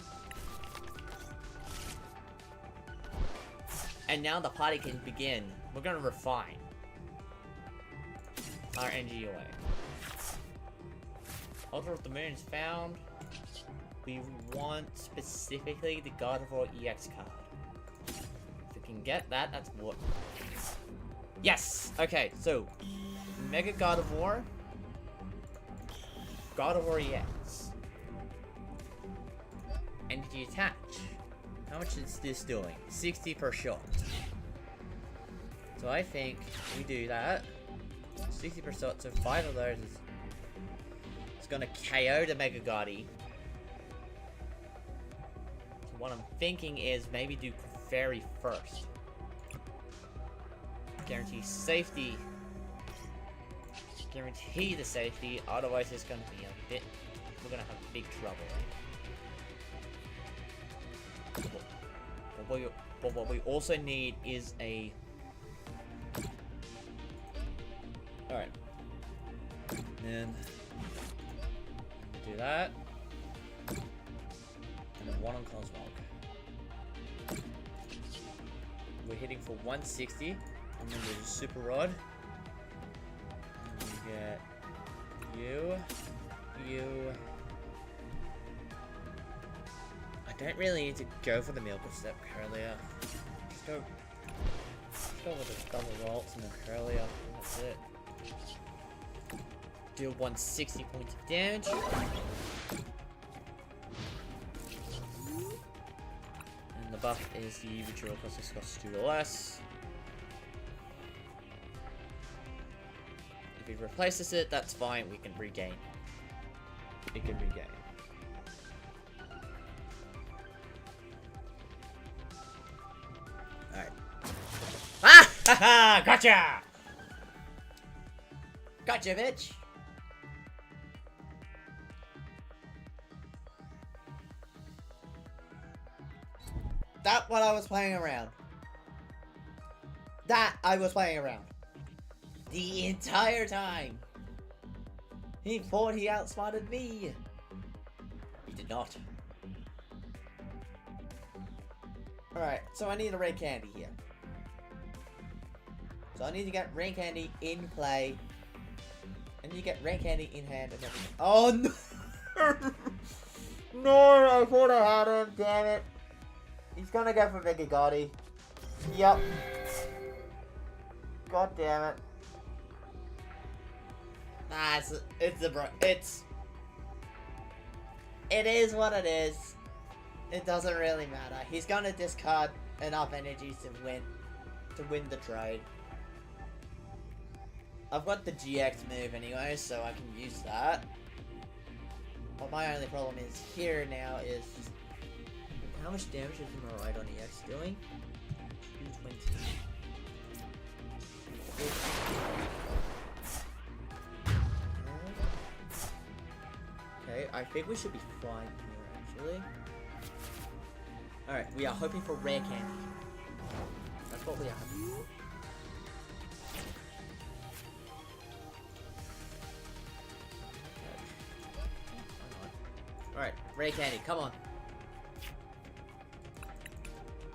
And now the party can begin. We're gonna refine our NGOA. Altar of the Moon is found. We want specifically the God of War EX card. If we can get that, that's what. Yes! Okay, so Mega God of War, God of War EX. Energy attach. How much is this doing? 60 per shot. So I think we do that. 60 per shot, so 5 of those is gonna KO the Mega Gotti. So what I'm thinking is maybe do Clefairy first. Guarantee safety. Guarantee the safety, otherwise it's gonna be a bit. We're gonna have big trouble. But what we also need is a. Alright. Then do that. And then 1 on Cosmog. We're hitting for 160. And then there's a Super Rod. And we get you. I don't really need to go for the Miracle Step earlier. Just go with the double rolls and then earlier. That's it. Deal 160 points of damage. And the buff is the ritual cost costs 2 or less. If he replaces it, that's fine, we can regain. It can regain. Alright. Ah! Haha! Gotcha! Gotcha, bitch! That what I was playing around. That I was playing around. The entire time. He thought he outsmarted me. He did not. Alright, so I need a red candy here. So I need to get red candy in play. I need to get red candy in hand and everything. Oh no! No, I thought I had him, damn it. He's gonna go for Mega Gotti. Yep. God damn it. Nah, it is what it is. It doesn't really matter. He's gonna discard enough energies to win the trade. I've got the GX move anyway, so I can use that. But my only problem is here now is how much damage is my ride on EX doing? 220. Okay, I think we should be fine here actually. Alright, we are hoping for rare candy. That's what we are hoping for. Alright, rare candy, come on.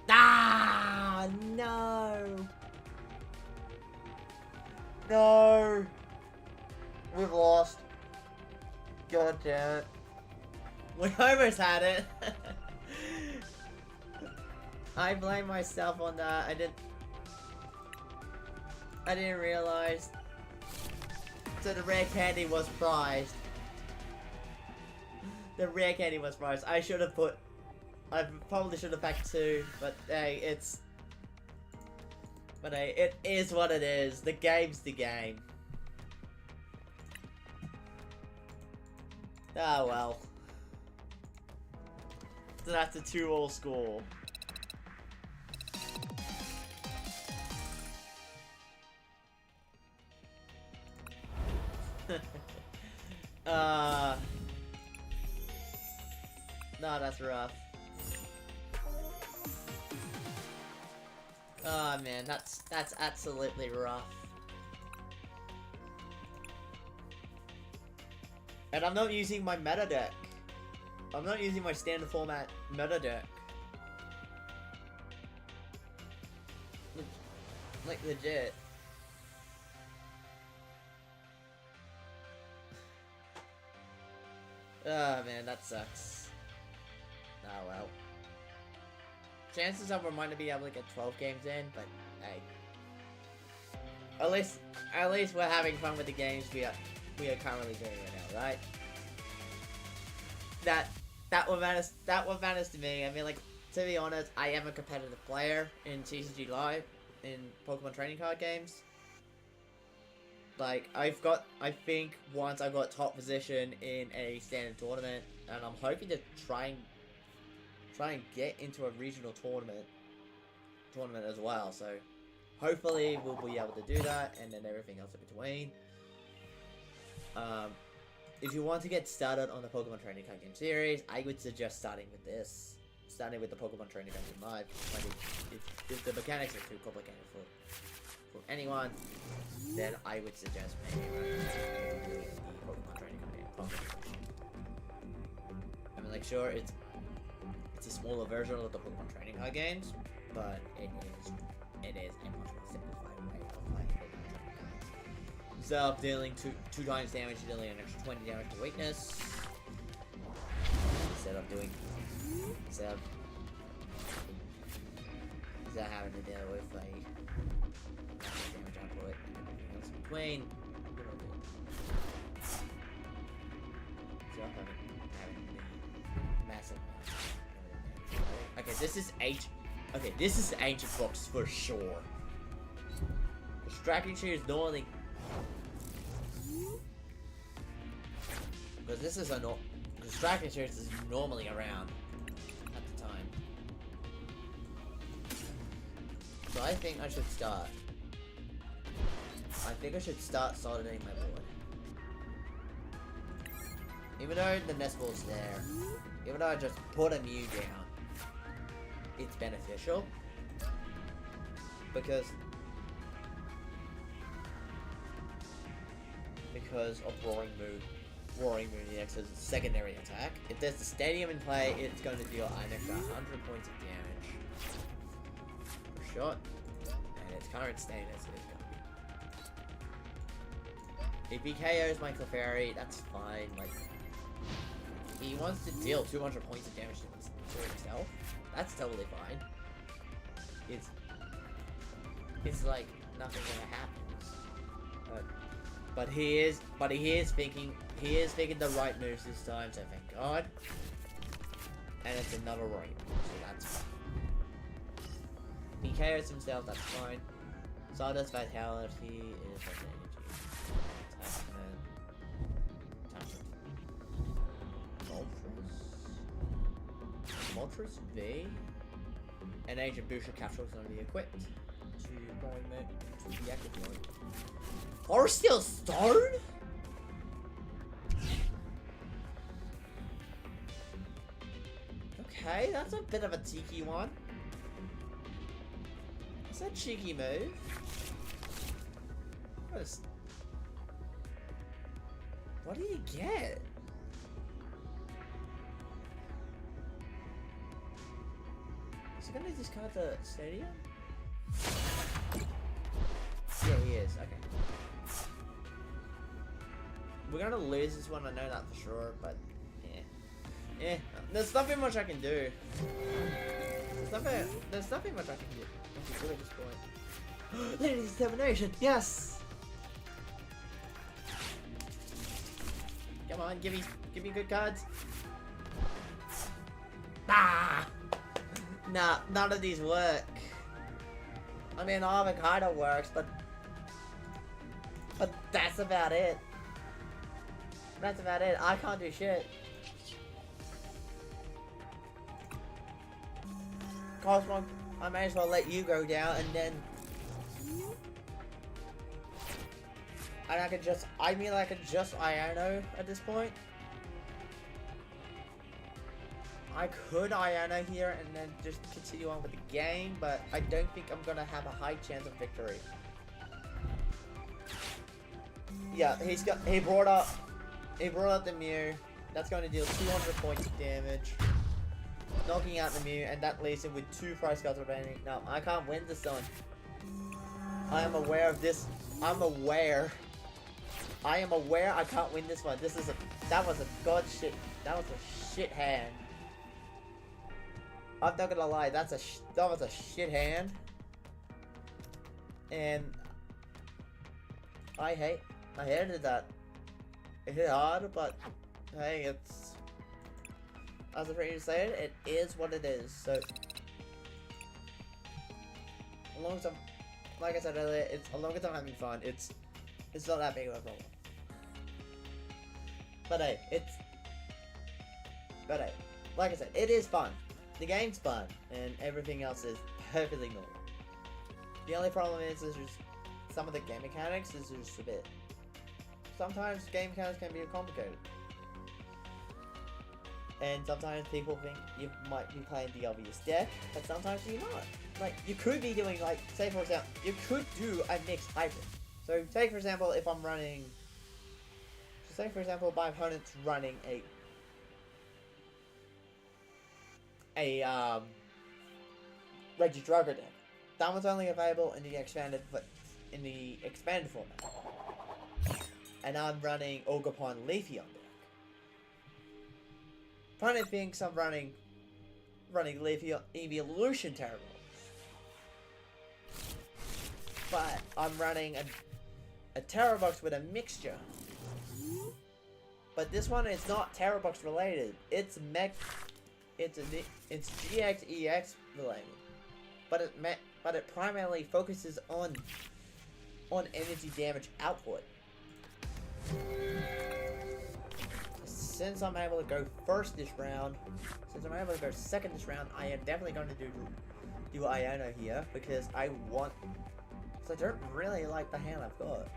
Ah, no! No! We've lost. God damn it. We almost had it. I blame myself on that. I didn't realize. So the rare candy was prized. The rare candy was prized. I probably should have packed 2, but hey, it is what it is. The game's the game. Ah well. So that's a 2-all score. No, that's rough. Oh man, that's absolutely rough. And I'm not using my meta deck. I'm not using my standard format meta deck. Like legit. Oh man, that sucks. Oh well. Chances are we might be able to get 12 games in, but hey. At least we're having fun with the games we are currently doing right now, right? That what matters to me. I mean, like, to be honest, I am a competitive player in TCG Live, in Pokemon trading card games. Like, I think once I got top position in a standard tournament, and I'm hoping to try and get into a regional tournament as well. So hopefully we'll be able to do that, and then everything else in between. If you want to get started on the Pokemon Trading Card Game series, I would suggest starting with the Pokemon Trading Card Game Live. Like if the mechanics are too complicated for anyone, then I would suggest maybe running the Pokemon Trading Card Game Pocket. I mean, like, sure, it's a smaller version of the Pokemon Trading Card games, but it is a much more simplified way of playing Pokemon Trading Cards. Instead of dealing two times damage, you're dealing an extra 20 damage to weakness. Instead of instead of having to deal with like damage output and everything else in between. Having the massive damage. Okay, this is this is the ancient box for sure. The striking shear is normally because this is a because striking shear is normally around at the time. So I think I should start. I think I should start solidating my board. Even though the nest ball's there, even though I just put a Mew down, it's beneficial because of Roaring Moon EX's secondary attack. If there's the stadium in play, it's going to deal an extra 100 points of damage for sure, and its current status is going to be. If he KOs my Clefairy, that's fine. Like, he wants to deal 200 points of damage to himself. That's totally fine. It's like nothing gonna happen. But he is thinking the right moves this time. So thank God. And it's another right, so that's fine. He KOs himself. That's fine. Stardust Vitality is like energy. Moltres V. And Ancient Booster Capsule is going to be equipped to deactivate. Or still starred? Okay, that's a bit of a cheeky one. That's a cheeky move. What do you get? Is he gonna discard the stadium? Yeah, he is. Okay. We're gonna lose this one, I know that for sure, but yeah. Yeah, there's nothing much I can do. There's nothing much I can do at this point. Ladies' determination, yes! Come on, give me good cards. Ah! Nah, none of these work. I mean, avocado works, but that's about it. That's about it. I can't do shit. Cosmo, I may as well let you go down, and then I could just Iono at this point. I could Iono here and then just continue on with the game, but I don't think I'm gonna have a high chance of victory. Yeah, he brought up the Mew. That's going to deal 200 points of damage, knocking out the Mew, and that leaves him with 2 prize cards remaining. Now I can't win this one. I am aware of this. I am aware I can't win this one. That was a shit hand. I'm not gonna lie, that was a shit hand, and I hated that. It hit hard, but hey, it's, as the previous said, it is what it is. So, as long as like I said earlier, as long as I'm having fun, it's not that big of a problem. But hey, like I said, it is fun. The game's fun, and everything else is perfectly normal. The only problem is just some of the game mechanics is just a bit. Sometimes game mechanics can be complicated, and sometimes people think you might be playing the obvious deck, but sometimes you're not. Like, you could be doing, like, say for example, you could do a mixed hybrid. So, say for example, if I'm running, say for example, my opponent's running a Regidrago deck. That one's only available in the expanded format. And I'm running Ogerpon Leafeon deck. Opponent thinks I'm running running Evolution Terror Box. But I'm running a Terror Box with a mixture. But this one is not Terror Box related. It's GX-EX related. But it primarily focuses on energy damage output. Since I'm able to go first this round, since I'm able to go second this round, I am definitely going to do Iono here because I don't really like the hand I've got.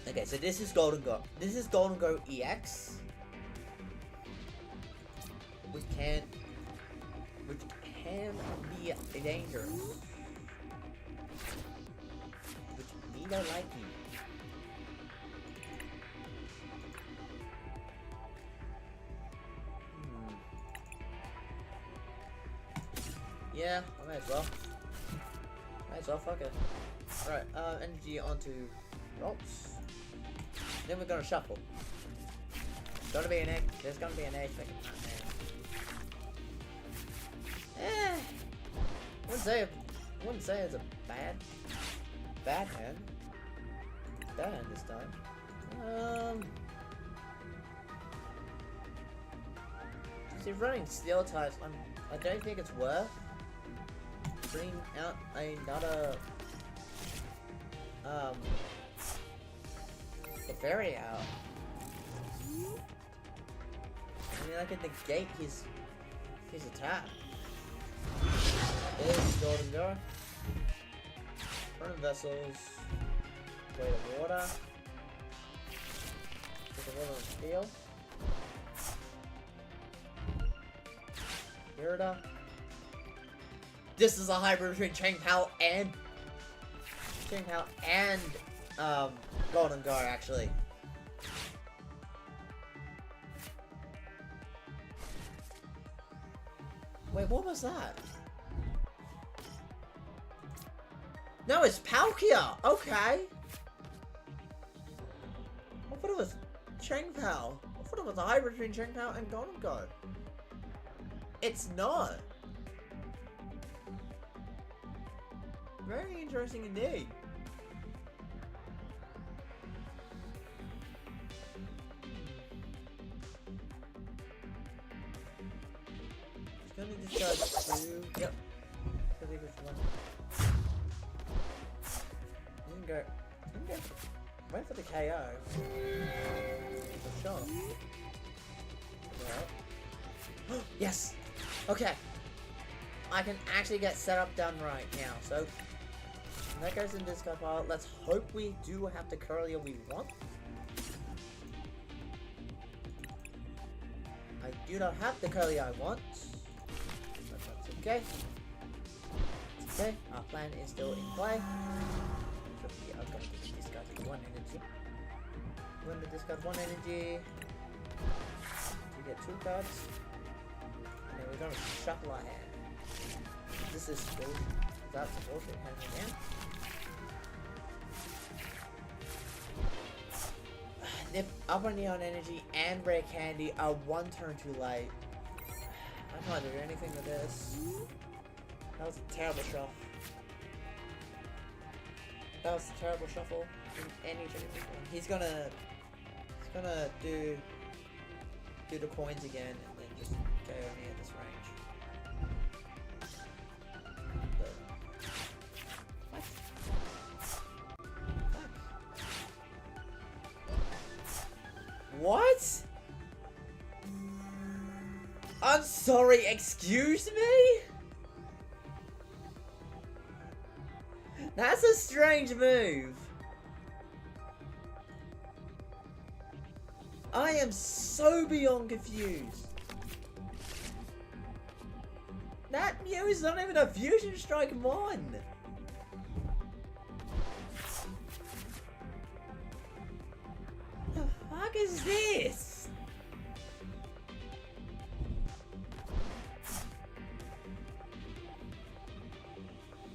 Okay, so this is Golden Go. This is Golden Go EX, which can be dangerous. Which we don't like you. Yeah, I might as well. Might as well, fuck it. Alright, energy onto ropes. Then we're gonna shuffle. There's gonna be an egg. There's gonna be an egg. Wouldn't say it's a bad hand. Bad hand this time. See, running steel types, I don't think it's worth bringing out another Fairy out. I mean, I can negate his attack. There's Golden Go. Burn vessels. Weight of water. Put the water on steel. Irida. This is a hybrid between Chang-Pao and Golden Go, actually. Wait, what was that? No, it's Palkia! Okay! I thought it was Chang-Pao. I thought it was a hybrid between Chang-Pao and Golden Go. It's not. Very interesting indeed. Gonna discard 2. Yep. I leave this one. Didn't go. Went for the KO. For sure. Well. Yes! Okay. I can actually get set up done right now. So that goes in this discard pile. Let's hope we do have the Curlier we want. I do not have the Curlier I want. Okay. It's okay. Our plan is still in play. So I'm going to discard 1 energy. We're going to discard 1 energy to get 2 cards. And we're going to shuffle our hand. This is bullshit. That's a bullshit hand again. Nip, Upper Neon Energy, and Rare Candy are 1 turn too late. I can't do anything with this. That was a terrible shuffle. That was a terrible shuffle. He's gonna do the coins again and then just go near this range. What? Fuck. What? I'm sorry, excuse me? That's a strange move. I am so beyond confused. That Mew is not even a Fusion Strike 1. The fuck is this?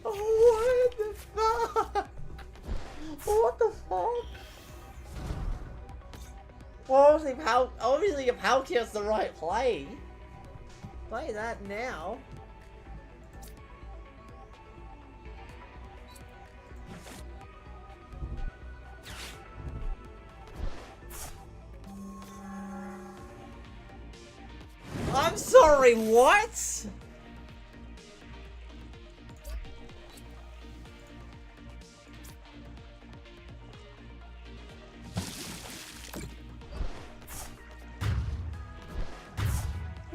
Oh, what the fuck? What the fuck? Well, obviously obviously your Palkion's the right play. Play that now. I'm sorry, what?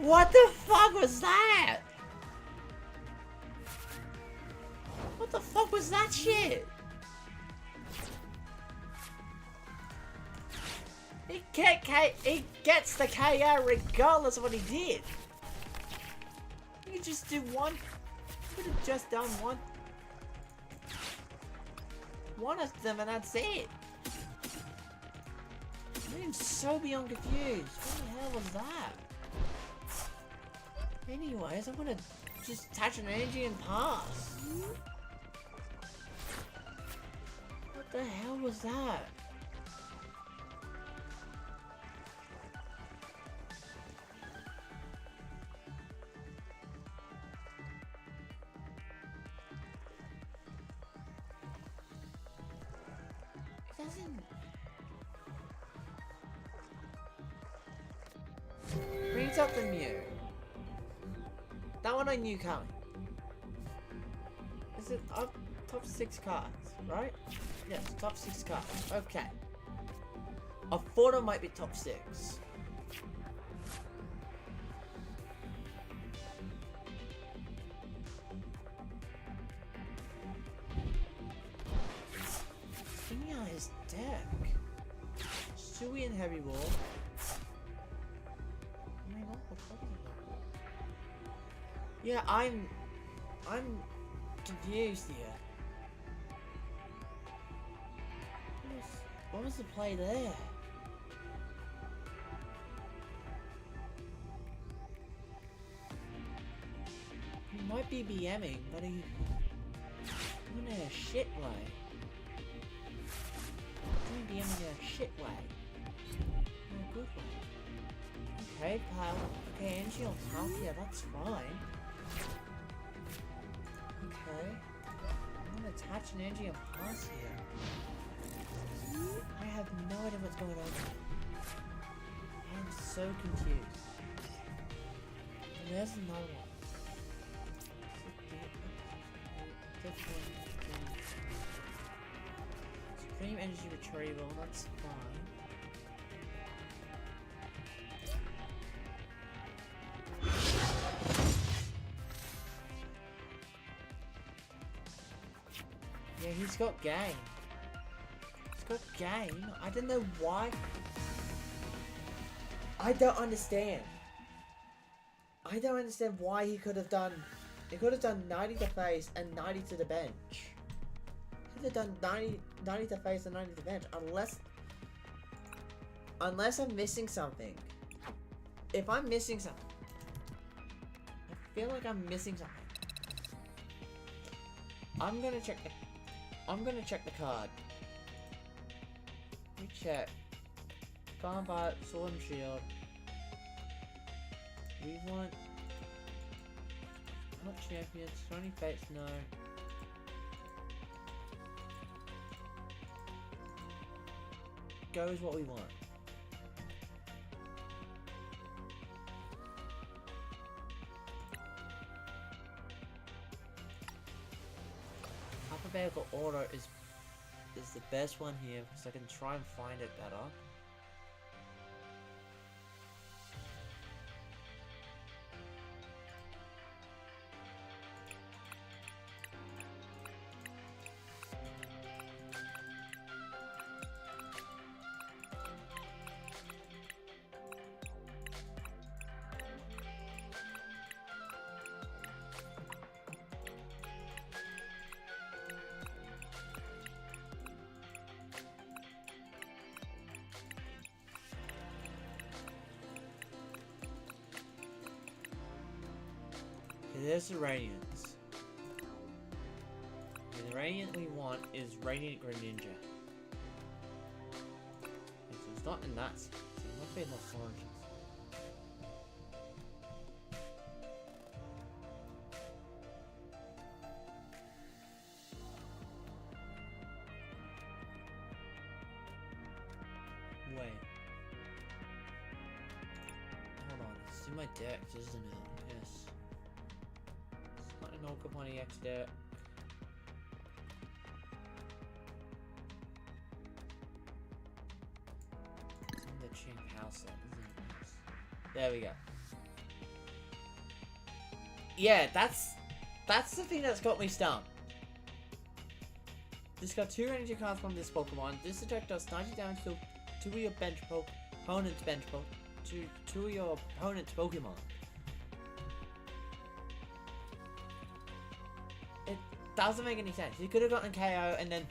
What the fuck was that? What the fuck was that shit? He gets the KO regardless of what he did. You could just do one. You could have just done one of them and that's it. I'm so beyond confused. What the hell was that? Anyways, I'm gonna just attach an energy and pass. What the hell was that? It doesn't... Brings up the Mew. That one I knew coming. Is it up top 6 cards, right? Yes, top 6 cards. Okay. I thought it might be top 6. Thinking on his deck. Sui and Heavy Ball. Yeah, I'm confused here. What was the play there? He might be BMing, but he in a shit way. He's BMing in a shit way. In a good way. Okay, pal. Okay, energy on Palkia, that's fine. Okay. I'm gonna attach an energy and pass here. I have no idea what's going on. I'm so confused. And there's another one. Supreme energy retrieval, that's fine. Yeah, he's got game. He's got game. I don't know why. I don't understand. I don't understand why he could have done... He could have done 90 to face and 90 to the bench. He could have done 90 to face and 90 to bench. Unless I'm missing something. If I'm missing something. I feel like I'm missing something. I'm gonna check the card. Let me check. Combat, Sword and Shield. We want... Not champions, 20 fates, no. Go is what we want. Alphabetical order is the best one here because I can try and find it better. There's the Radiance. And the Radiant we want is Radiant Greninja. So it's not in that. So be more forages. Wait. Hold on, it's in my deck, isn't it? Yes. It's not an Pokemon EX deck. It's in the Chink house set, isn't it? Yes. There we go. Yeah, that's the thing that's got me stumped. This got 2 energy cards from this Pokemon. This attack does 90 damage to 2 of your opponent's bench to 2 of your opponent's Pokemon. It doesn't make any sense. He could have gotten KO and then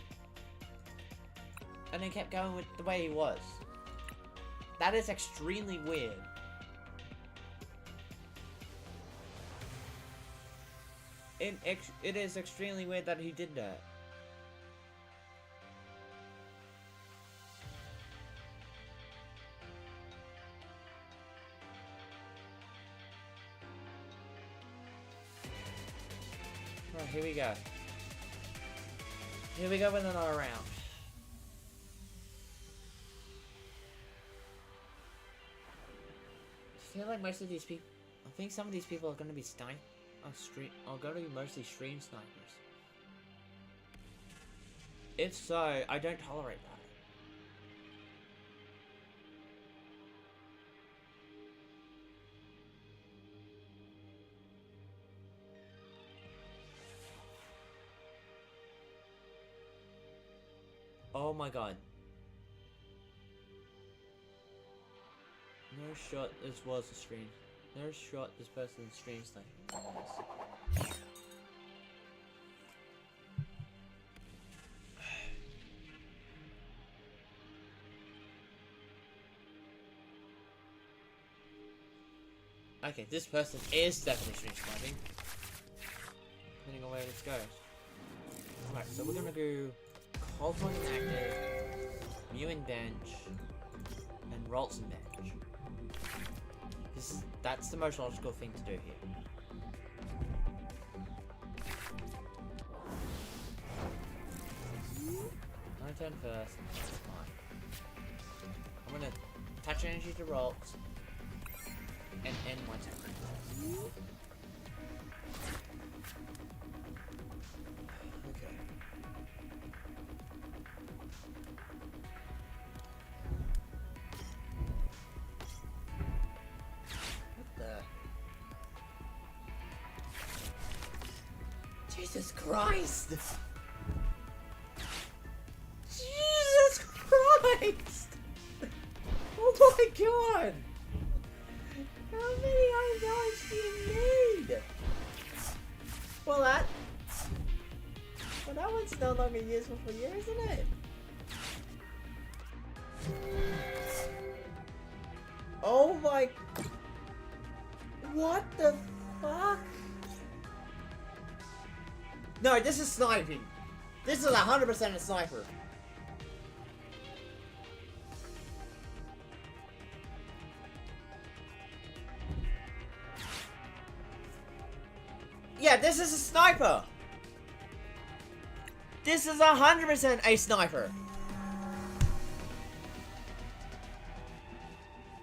kept going with the way he was. That is extremely weird. It is extremely weird that he did that. Alright, here we go. Here we go with another round. I feel like most of these people, I think some of these people are going to be going to be mostly stream snipers. If so, I don't tolerate that. Oh my god. No shot this was a stream. No shot this person's stream sniping. Okay, this person is definitely stream sniping. Depending on where this goes. Alright, so we're gonna do Cosmos active, Mew in bench, and Ralts in bench. That's the most logical thing to do here. My turn first, that's fine. I'm gonna attach energy to Ralts and end my turn. Okay. Jesus Christ! Jesus Christ! Oh my god! How many items do you need? Well, that one's no longer useful for you, isn't it? Oh my... What the fuck? No, this is sniping. This is 100% a sniper. Yeah, this is a sniper. This is 100% a sniper.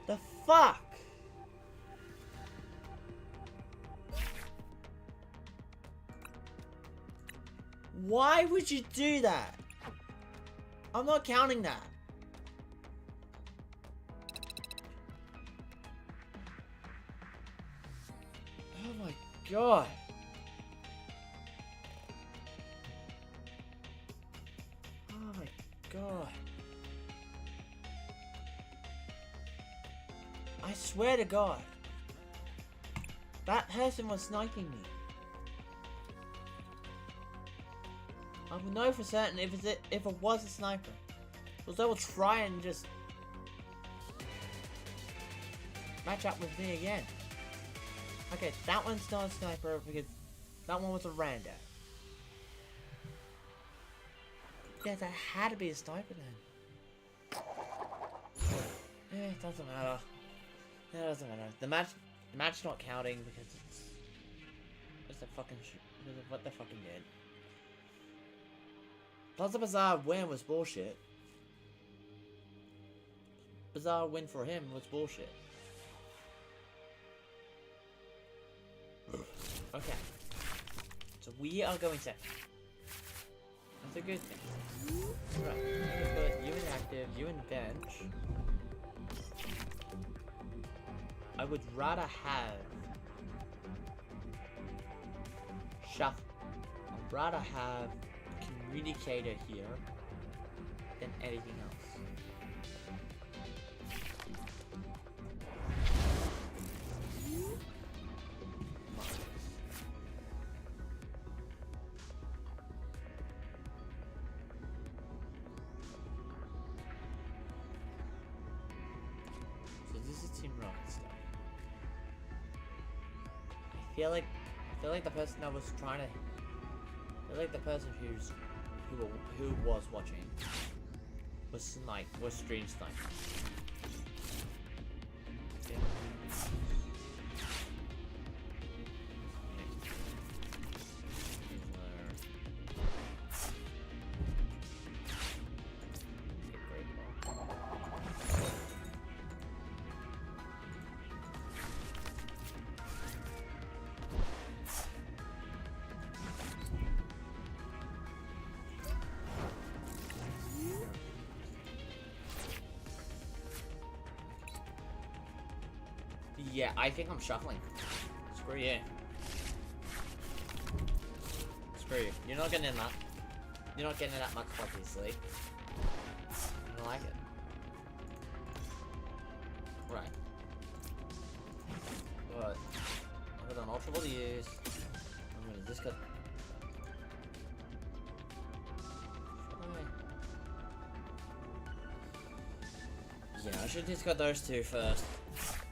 The fuck? Why would you do that? I'm not counting that. Oh my god. Oh my god. I swear to god. That person was sniping me. I will know for certain if it was a sniper. Because they will try and just match up with me again. Okay, that one's not a sniper because that one was a rando. Yeah, that had to be a sniper then. It doesn't matter. It doesn't matter. The match not counting because it's a fucking because of what they fucking did. Plus the Bizarre win was bullshit. Bizarre win for him was bullshit. Okay. So we are going to. That's a good thing. Right. I'm gonna put you in active, you in bench. I would rather have shuffle. I'd rather have communicator here than anything else. So this is Team Rocket stuff. I feel like the person that was trying to. I feel like the person who was watching was stream sniping. Yeah. Yeah, I think I'm shuffling. Screw you. Screw you. You're not getting that. You're not getting that much, obviously. I don't like it. Right. But I'm gonna ultra ball use. I'm gonna discard. Yeah, I should discard those two first.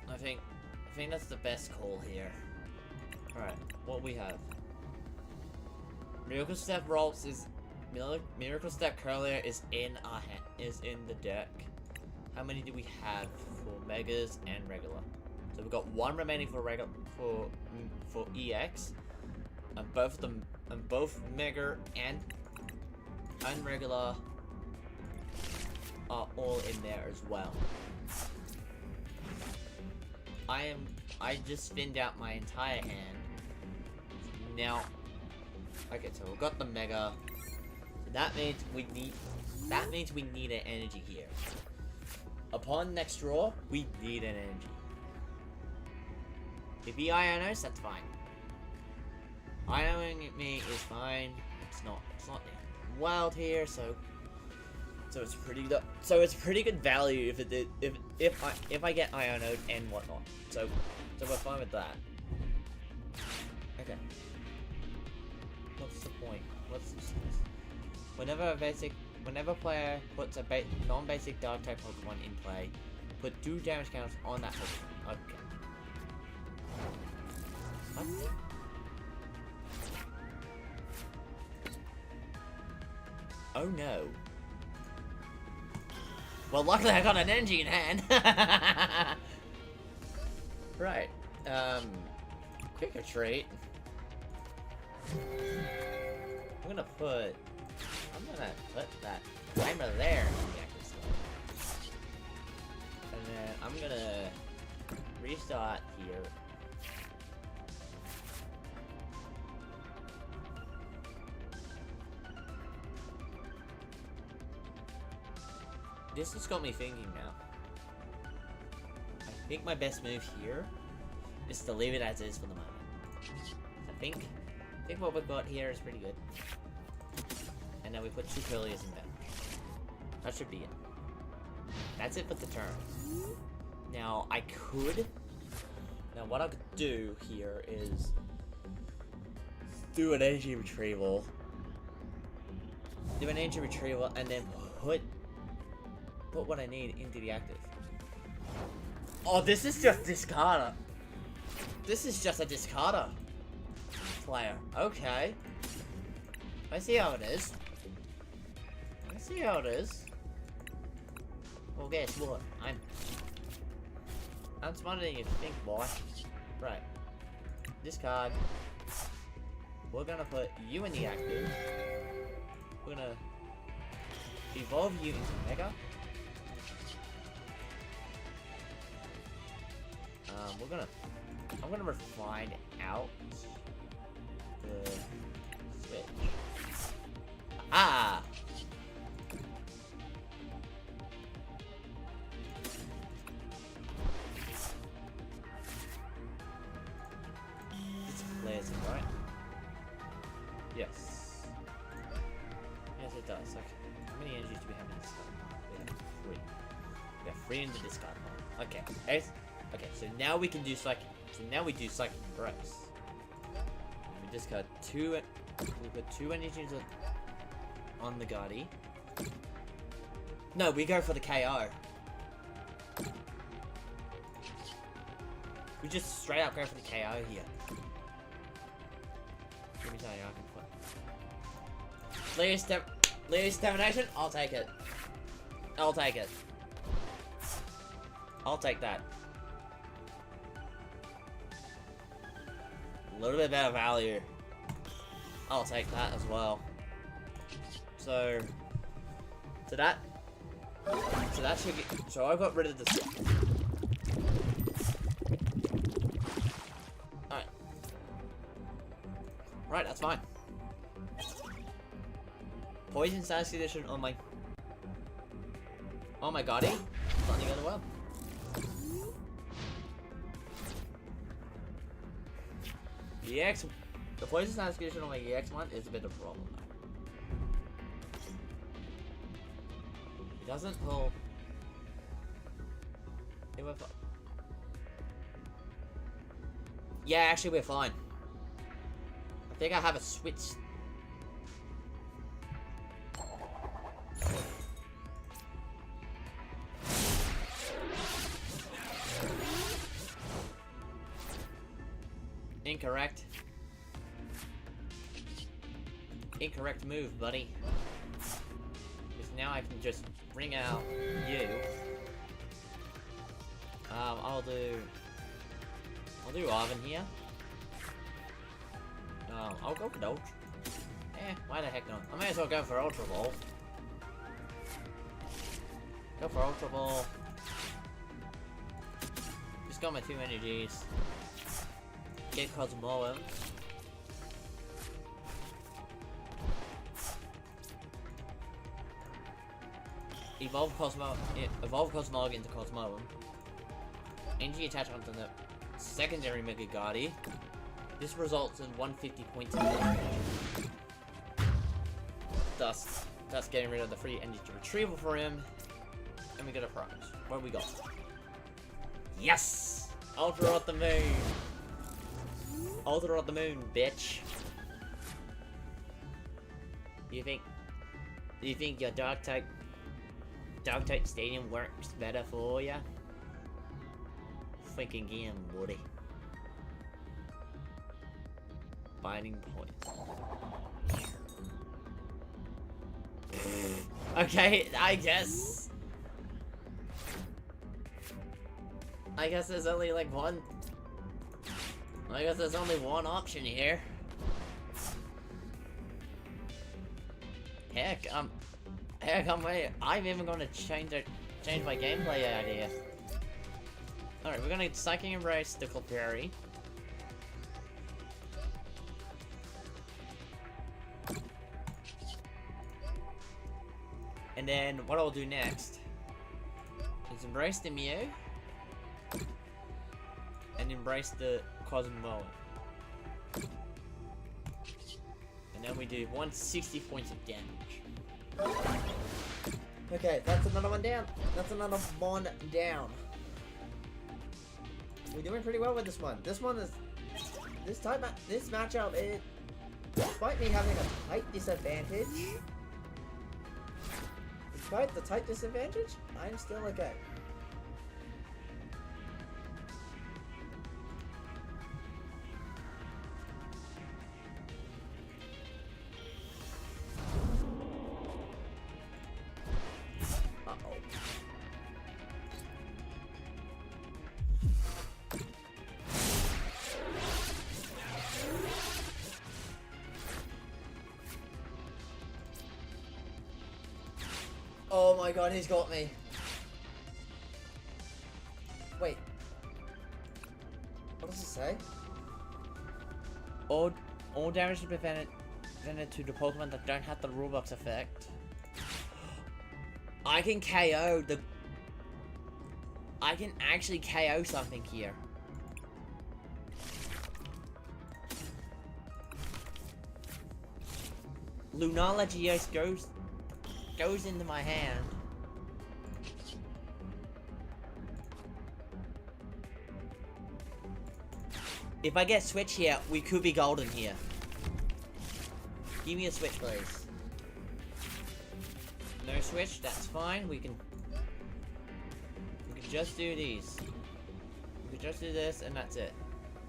I think that's the best call here. Alright, what we have. Miracle Step Rolls is Miracle Step Curlier is in our hand, is in the deck. How many do we have for Megas and regular? So we've got one remaining for regular for EX. And both of them and both Mega and regular are all in there as well. I just spinned out my entire hand. Now, okay, so we've got the Mega. So that means we need an energy here. Upon next draw, we need an energy. If he Ionos, that's fine. Ioning me is fine. It's not wild here, so it's pretty good value if I get Ionoed and whatnot. So we're fine with that. Okay. What's the point? What's this? Whenever a player puts a non-basic dark type Pokemon in play, put 2 damage counters on that Pokemon. Okay. What? Oh no. Well, luckily I got an energy in hand. Right. Quick retreat. I'm gonna put that timer there. And then I'm gonna restart here. This has got me thinking now. I think my best move here is to leave it as is for the moment. I think what we've got here is pretty good. And then we put 2 Curliers in there. That should be it. That's it for the turn. Now what I could do here is do an energy retrieval. And then put what I need into the active. Oh, this is just discarder. This is just a discarder player. Okay. I see how it is. Well, guess what? I'm smarter than you think, boy. Right. This card. We're gonna put you in the active. We're gonna evolve you into Mega. I'm gonna refine out the switch. Ah! It's layers, right? Yes. Yes, it does. Okay. How many energies do we have in this card? We have 3. We have 3 in the discard pile. Okay. Okay, so now we can do Psychic. So now we do Psychic Embrace. We discard 2. We put 2 energies on the Guardy. No, we go for the KO. We just straight up go for the KO here. Let me tell you, I can put Leo's Determination? I'll take it. I'll take it. I'll take that. A little bit better value. I'll take that as well. So that should get, so I got rid of this. Alright. Right, that's fine. Poison status condition on my Guardy. Starting to go well. The poison status condition on my EX one is a bit of a problem though. It doesn't pull. Yeah, actually we're fine. I think I have a switch. Incorrect. Incorrect move, buddy. Because now I can just bring out you. I'll do Arvin here. I'll go for Dolch. Why the heck not? I may as well go for Ultra Ball. Go for Ultra Ball. Just got my 2 energies. Get Cosmoem. Evolve Cosmog into Cosmoem. Energy attachment on the secondary Mega Guardy. This results in 150 points of damage. Thus getting rid of the free energy retrieval for him. And we get a prize. What do we got? Yes! Ultra at the moon! Ultra at the moon, bitch! You think your Dark type stadium works better for ya? Think again, buddy. Binding points. Okay, I guess there's only like one. I guess there's only one option here. I'm even gonna change my gameplay idea. Alright, we're gonna Psychic Embrace the Clefairy. And then what I'll do next is embrace the Mew and embrace the Cosmoem. And then we do 160 points of damage. Okay, that's another one down. That's another one down. We're doing pretty well with this one. This matchup, despite me having a height disadvantage, despite the tight disadvantage, I'm still okay. my god, he's got me. Wait. What does it say? All damage is prevented to the Pokemon that don't have the rulebox effect. I can KO the... I can actually KO something here. Lunala Geos goes into my hand. If I get switch here, we could be golden here. Give me a switch, please. No switch, that's fine. We can just do these. We can just do this, and that's it.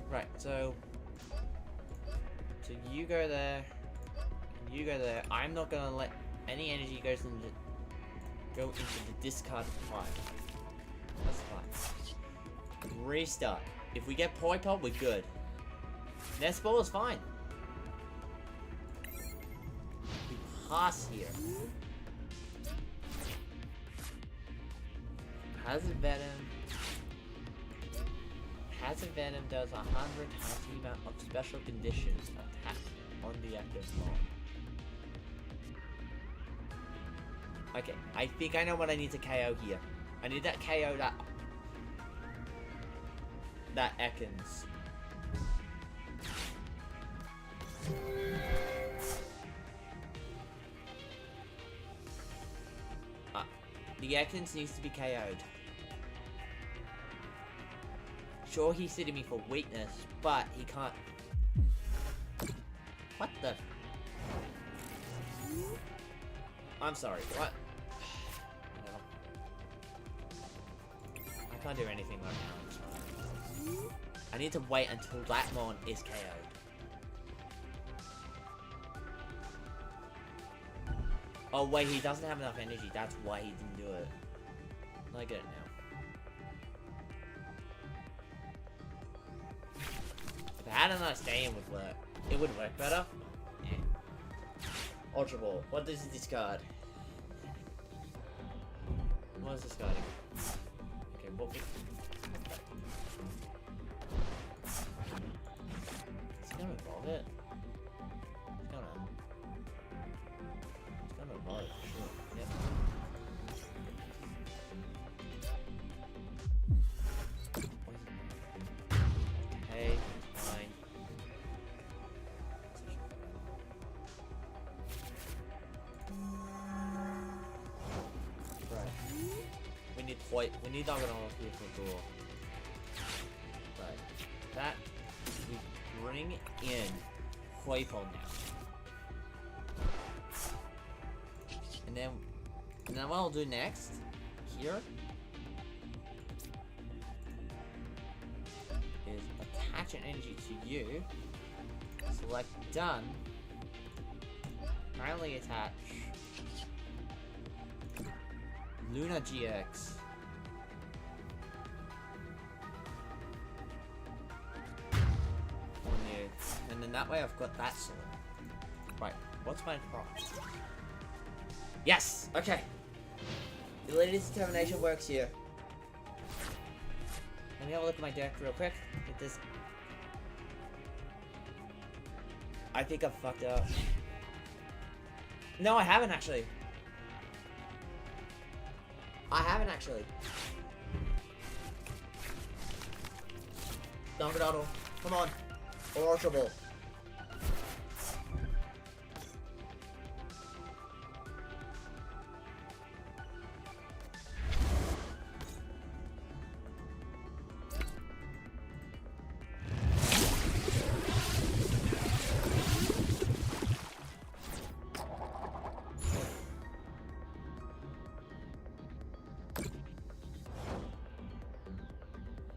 Right. So you go there. You go there. I'm not gonna let any energy go into the discard pile. That's fine. Restart. If we get Poipole, we're good. Nest Ball is fine. We pass here. Hazard Venom. Hazard Venom does 100 times the amount of special conditions attack on the active form. Okay, I think I know what I need to KO here. I need that KO that Ekans. The Ekans needs to be KO'd. Sure, he's sitting me for weakness, but he can't. What the? I'm sorry, what? I can't do anything right now, I'm sorry. I need to wait until that Mon is KO'd. Oh wait, he doesn't have enough energy, that's why he didn't do it. I get it now. If I had a nice day, it would work. It would work better. Yeah. Ultra Ball, what does it discard? What is discarding? Okay, what we... Is it gonna evolve it? It's gonna evolve it, sure. Yep. Okay, fine. Right. We need Doggo here for door. Right. That we bring in Poipole now. And then what I'll do next here is attach an energy to you. Select done. Currently attach Luna GX. On you. And then that way I've got that sword. Right, what's my price? Yes! Okay. Elite's determination works here. Let me have a look at my deck real quick. Get this. I think I've fucked up. No, I haven't actually. I haven't actually. Dongadotto, come on. Or Ultra Ball.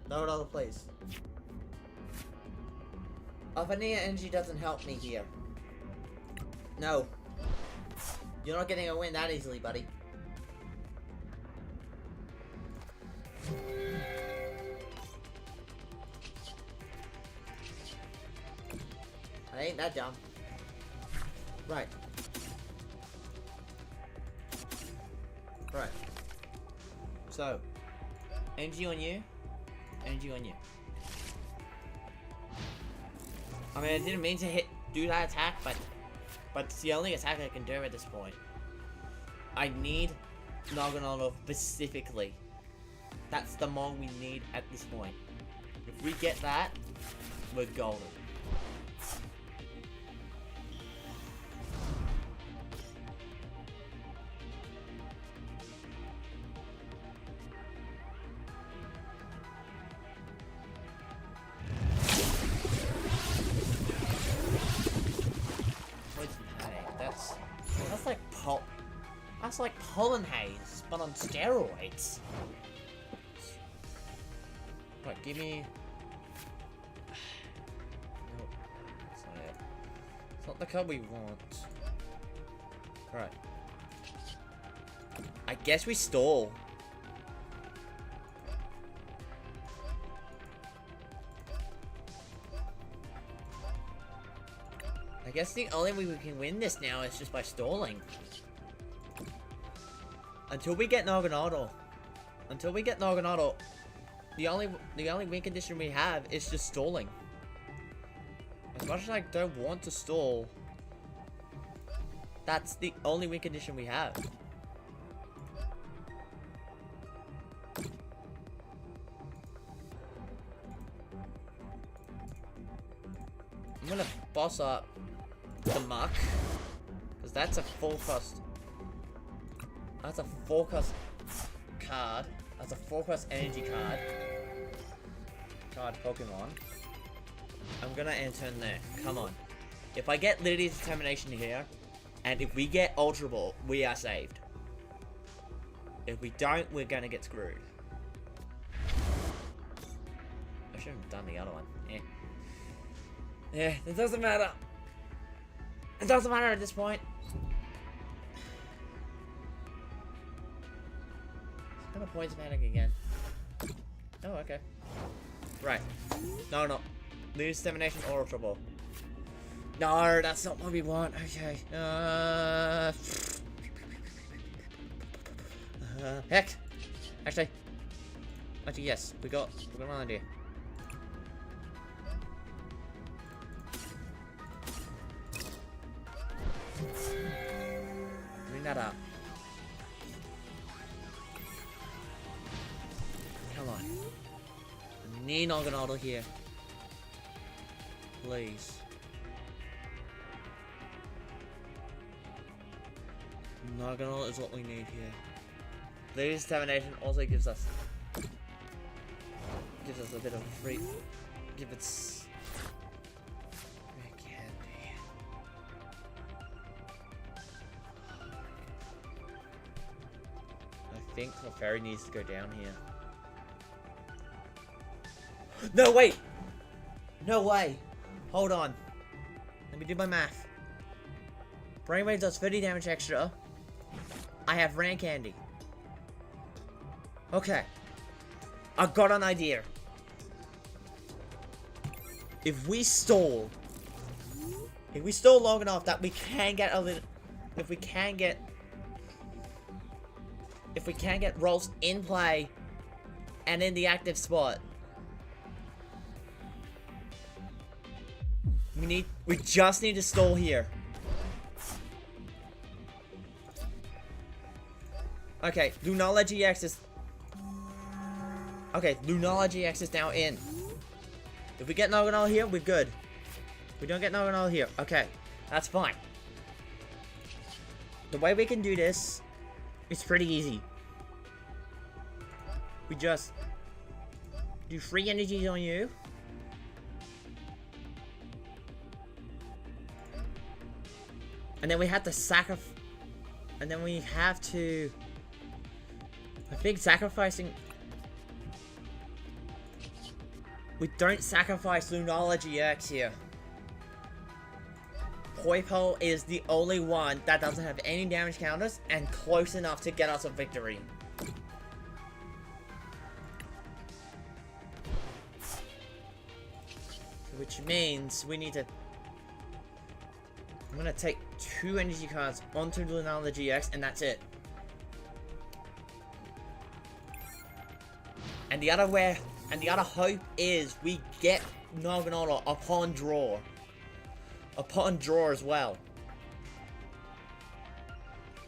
Load all the plays. Alphanea energy doesn't help me here. No. You're not getting a win that easily, buddy. I ain't that dumb. Right. Right. So, energy on you, energy on you. I mean, I didn't mean to do that attack, but it's the only attack I can do at this point. I need Naganolo specifically. That's the Mong we need at this point. If we get that, we're golden. That's like pollen haze, but on steroids. Right, give me. No, that's not it. It's not the card we want. Right. I guess we stall. I guess the only way we can win this now is just by stalling. Until we get Naganado. Until we get Naganado, the only win condition we have is just stalling. As much as I don't want to stall, that's the only win condition we have. I'm gonna boss up the Muck, because that's a full cost. That's a full cost card. That's a full cost energy card. Pokemon. I'm gonna end turn there. Come on. If I get Lidia's Determination here, and if we get Ultra Ball, we are saved. If we don't, we're gonna get screwed. I should have done the other one. Yeah, it doesn't matter. It doesn't matter at this point. I'm gonna poison panic again. Oh, okay. Right. No. Lose Determination or Ultra Ball. No, that's not what we want. Okay. Heck. Actually, yes. We got one idea. Bring that up. Come on. I need Naganado here. Please. Naganado is what we need here. Ladies' Determination also gives us a bit of a free. Give it candy. I think the fairy needs to go down here. No, wait! No way! Hold on. Let me do my math. Brainwave does 30 damage extra. I have Ran Candy. Okay. I got an idea. If we stall long enough that we can get a little, if we can get rolls in play and in the active spot, we just need to stall here. Okay, Lunala GX is... Okay, Lunala GX is now in. If we get Naganal here, we're good. If we don't get Naganal here, okay. That's fine. The way we can do this is pretty easy. We just do 3 energies on you. And then we have to sacrifice... And then we have to... I think sacrificing... We don't sacrifice Lunala GX here. Poipole is the only one that doesn't have any damage counters and close enough to get us a victory. Which means we need to... I'm gonna take 2 energy cards onto Lunala GX and that's it. And the other hope is we get Marggyon upon draw. Upon draw as well.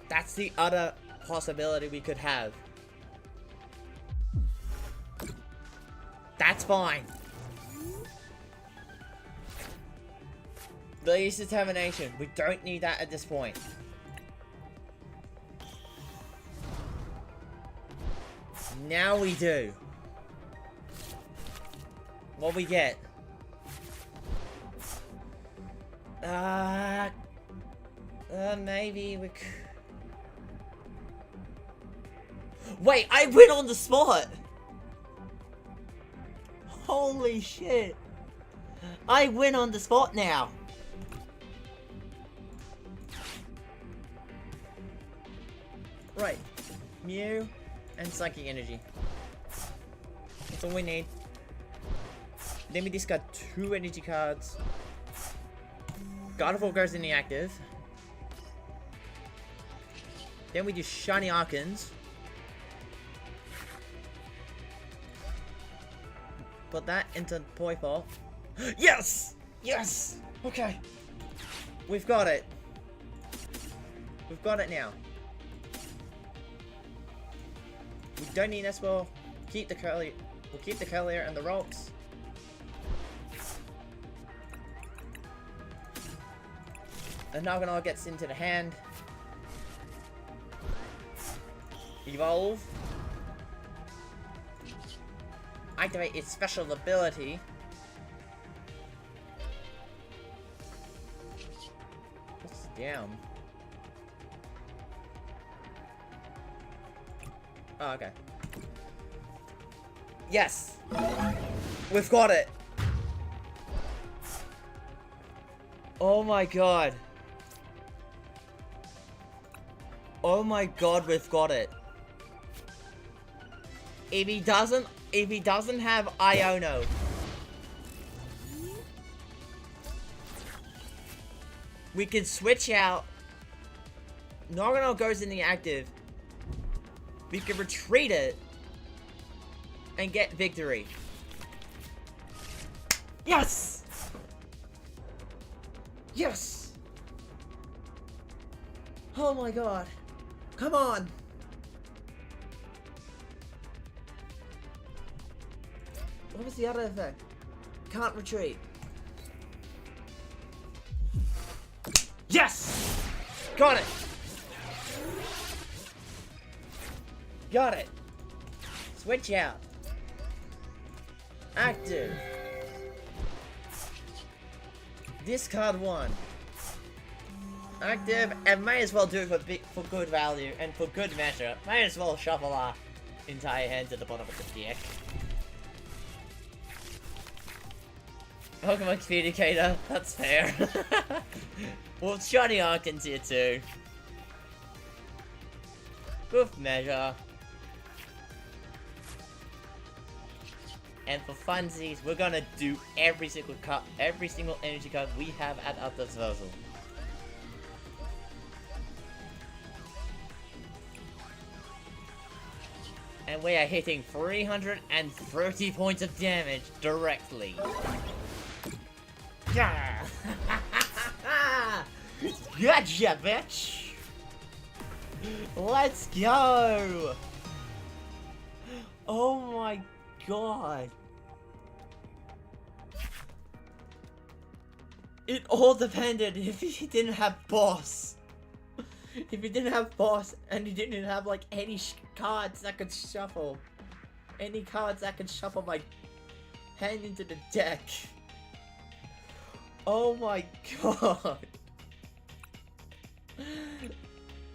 That's the other possibility we could have. That's fine. Blaze determination. We don't need that at this point. Now we do. What we get? Maybe we could... Wait, I win on the spot! Holy shit! I win on the spot now! Right. Mew and Psychic Energy. That's all we need. Then we discard 2 energy cards. Gardevoir goes in the active. Then we do Shiny Archons. Put that into Poipole. Yes! Yes! Okay. We've got it. We've got it now. We don't need this. We'll keep the Curlier. We'll keep the Curlier and the rocks. And Marggyon gets into the hand. Evolve. Activate its special ability. What's down? Oh, okay. Yes! We've got it! Oh my god. Oh my god, we've got it. If he doesn't have Iono. We can switch out. Marggyon goes in the active. We can retreat it. And get victory. Yes! Yes! Oh my god. Come on! What was the other effect? Can't retreat. Yes! Got it! Got it! Switch out. Active. Discard 1. Active, and may as well do it for good value and for good measure. May as well shuffle our entire hand to the bottom of the deck. Pokemon Communicator, that's fair. Well, Shiny Archon's here too. Good measure. And for funsies, we're gonna do every single energy card we have at our disposal. And we are hitting 330 points of damage directly. Yeah! Gotcha, bitch! Let's go! Oh my god. It all depended if he didn't have boss. If he didn't have boss and he didn't have like any cards that could shuffle. Any cards that could shuffle my hand into the deck. Oh my god.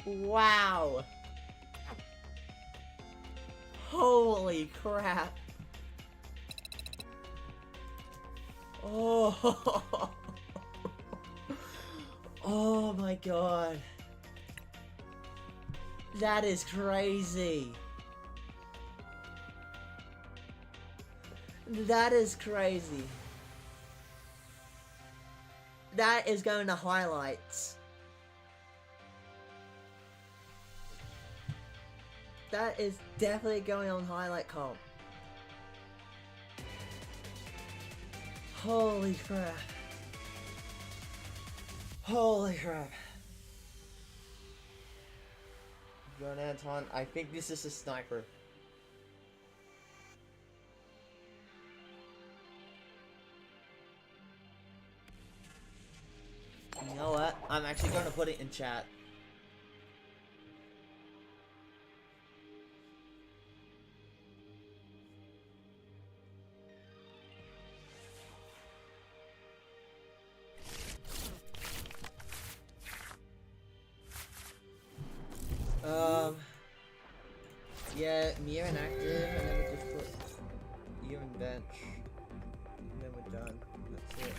Wow. Holy crap. Oh. Oh my god. That is crazy. That is crazy. That is going to highlights. That is definitely going on highlight comp. Holy crap. Holy crap. John Anton, I think this is a sniper. You know what? I'm actually going to put it in chat. Yeah, Mia inactive, and then we just put you in bench. And then we're done. That's it.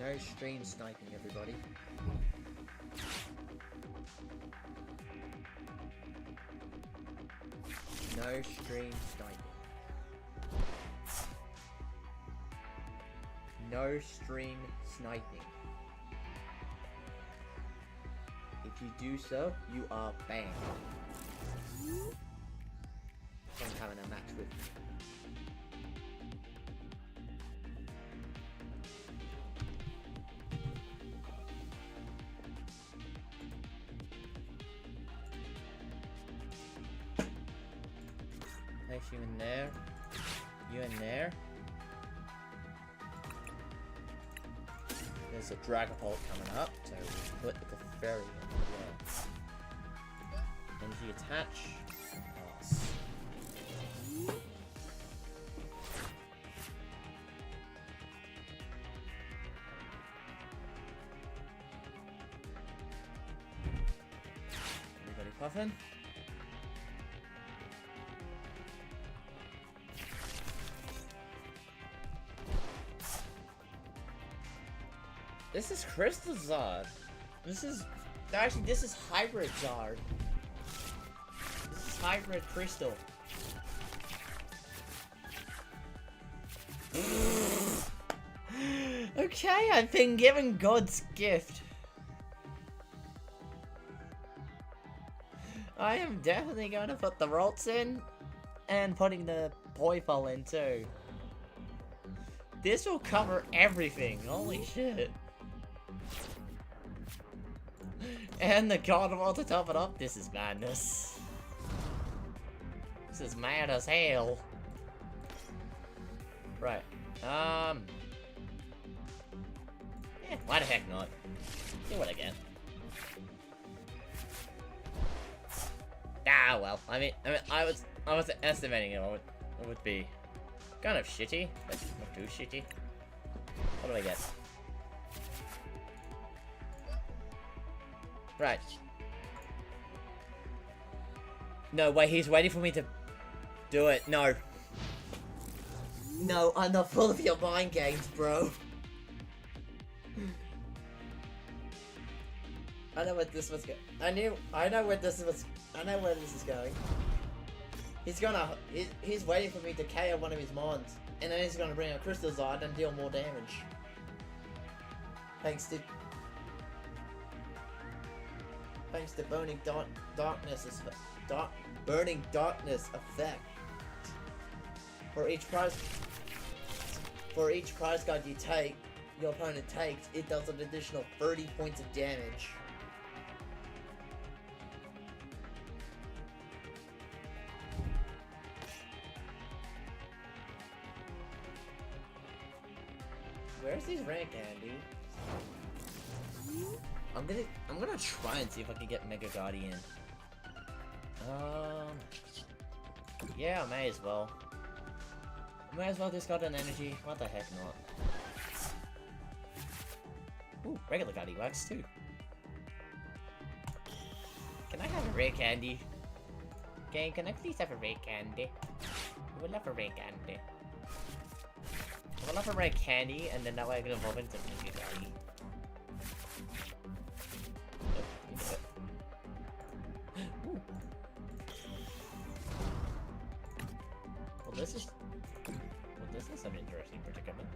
No stream sniping, everybody. No stream sniping. No stream sniping. If you do so, you are banned from having a match with me. Place you in there. You in there. There's a Dragapult coming up, so we'll put the Clefairy in there. Energy attach. Pass. Everybody puffin'? This is Crystal Zard. This is Hybrid Zard. This is Hybrid Crystal. Okay, I've been given God's gift. I am definitely going to put the Ralts in, and putting the Poifal in too. This will cover everything. Holy shit. And the Gardevoir to top it up. This is madness. This is mad as hell. Right. Yeah, why the heck not? See what I get. Ah, well. I mean, I was estimating it would be kind of shitty, but not too shitty. What do I get? Right. No, wait, he's waiting for me to do it. No. No, I'm not full of your mind games, bro. I know what this was going. I know where this is going. He's waiting for me to KO one of his mons, and then he's gonna bring a Crystal Zard and deal more damage. Thanks to Burning Darkness effect. For each prize card your opponent takes, it does an additional 30 points of damage. Where's these rare candy? I'm gonna try and see if I can get Mega Guardian. Yeah, I may as well. I may as well discard an energy. What the heck not? Ooh, regular Guardiwax too. Can I have a rare candy? Game, can I please have a rare candy? I would love a rare candy. I would love a rare candy, and then that way I can evolve into Mega Guardian. Will this That's an interesting predicament.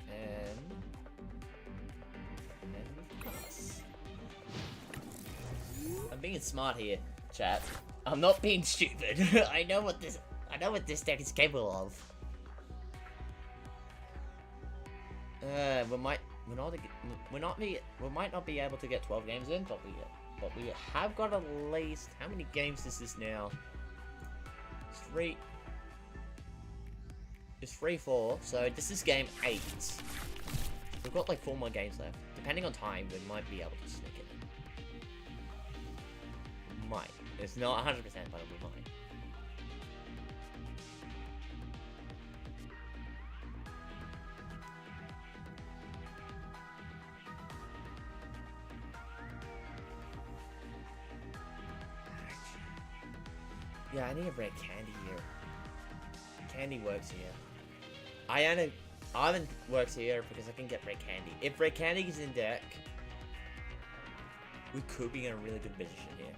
And we pass. I'm being smart here, chat. I'm not being stupid. I know what this deck is capable of. We might not be able to get 12 games in, but we have got at least, how many games is this now? It's 3-4, so this is game 8. We've got like 4 more games left. Depending on time, we might be able to sneak it in. Might. It's not 100%, but we might. Yeah, I need a red candy here. Candy works here. Ivan works here because I can get red candy. If red candy is in deck, we could be in a really good position here.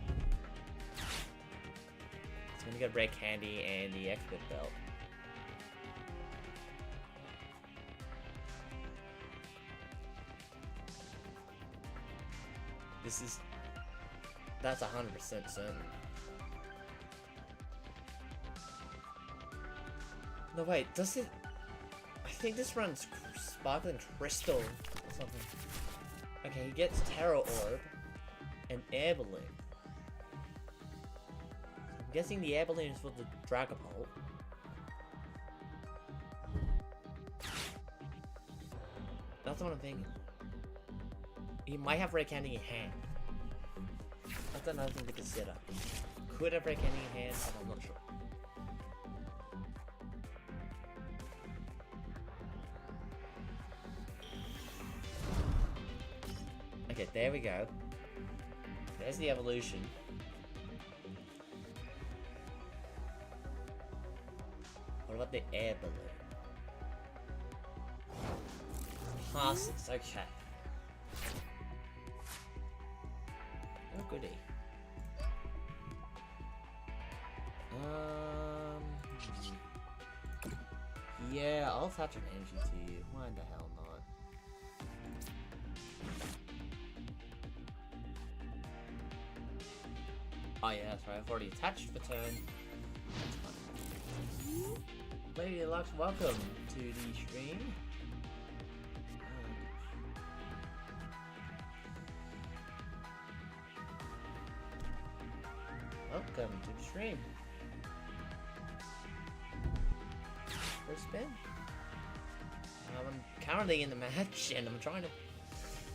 So I'm gonna get red candy and the expert belt. That's 100% certain. No, wait, does it... I think this runs Sparkling Crystal or something. Okay, he gets Terra Orb and Air Balloon. I'm guessing the Air Balloon is for the Dragapult. That's what I'm thinking. He might have Red Candy in hand. That's another thing to consider. Could have Red Candy in hand, but I'm not sure. Okay, there we go. There's the evolution. What about the air balloon? Passes, okay. Oh goody. Yeah, I'll attach an energy to you. Why the hell not? Oh yeah, that's right. I've already attached for turn. Lady Lux, welcome to the stream. Welcome to the stream. First spin. I'm currently in the match and I'm trying to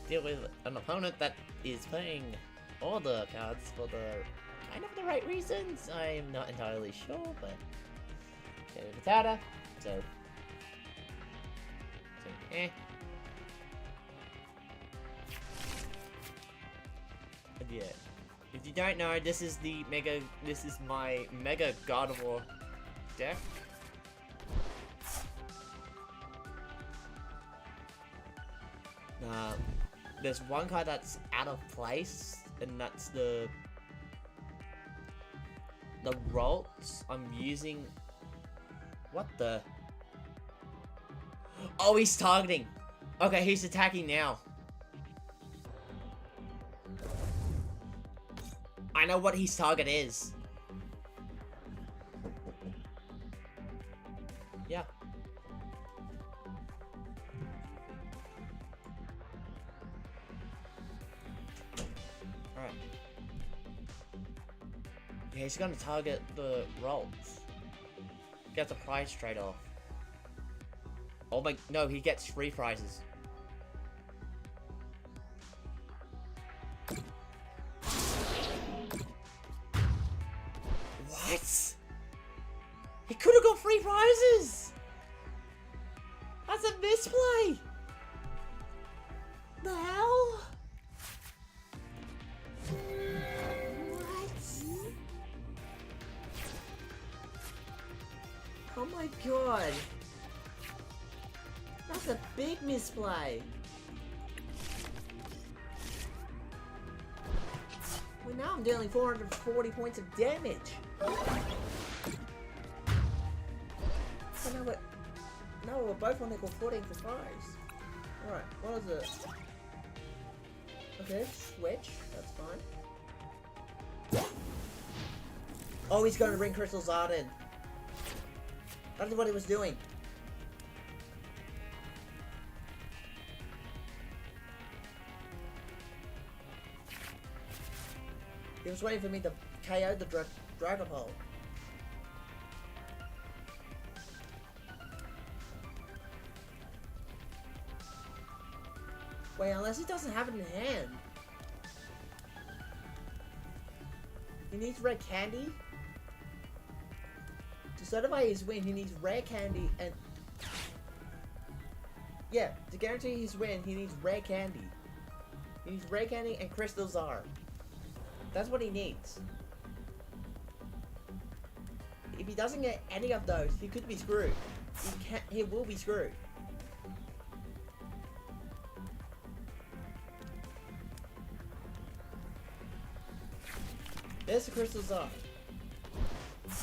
deal with an opponent that is playing all the cards for the kind of the right reasons. I'm not entirely sure, but Potato. So But yeah. If you don't know, this is my Mega God of War deck. There's one card that's out of place, and that's the Rolts. I'm using... What the... Oh, he's targeting! Okay, he's attacking now. I know what his target is. Yeah. Alright. Yeah, he's gonna target the Rolts. Gets a prize trade-off. Oh my... No, he gets 3 prizes. What? He could have got 3 prizes! That's a misplay! The hell? What? Oh my god. That's a big misplay. Well, now I'm dealing 440 points of damage. Oh, no, we're both on equal footing for prize. Alright, what is it? Okay, switch. That's fine. Oh, he's going to bring Crystal Zard in. That's what he was doing. He was waiting for me to KO the Dragapult. Wait, unless he doesn't have it in hand. He needs red candy. To certify his win, he needs red candy and... Yeah, to guarantee his win, he needs red candy. He needs red candy and Crystal Zard. That's what he needs. If he doesn't get any of those, he could be screwed. He will be screwed. There's the Crystal Zard.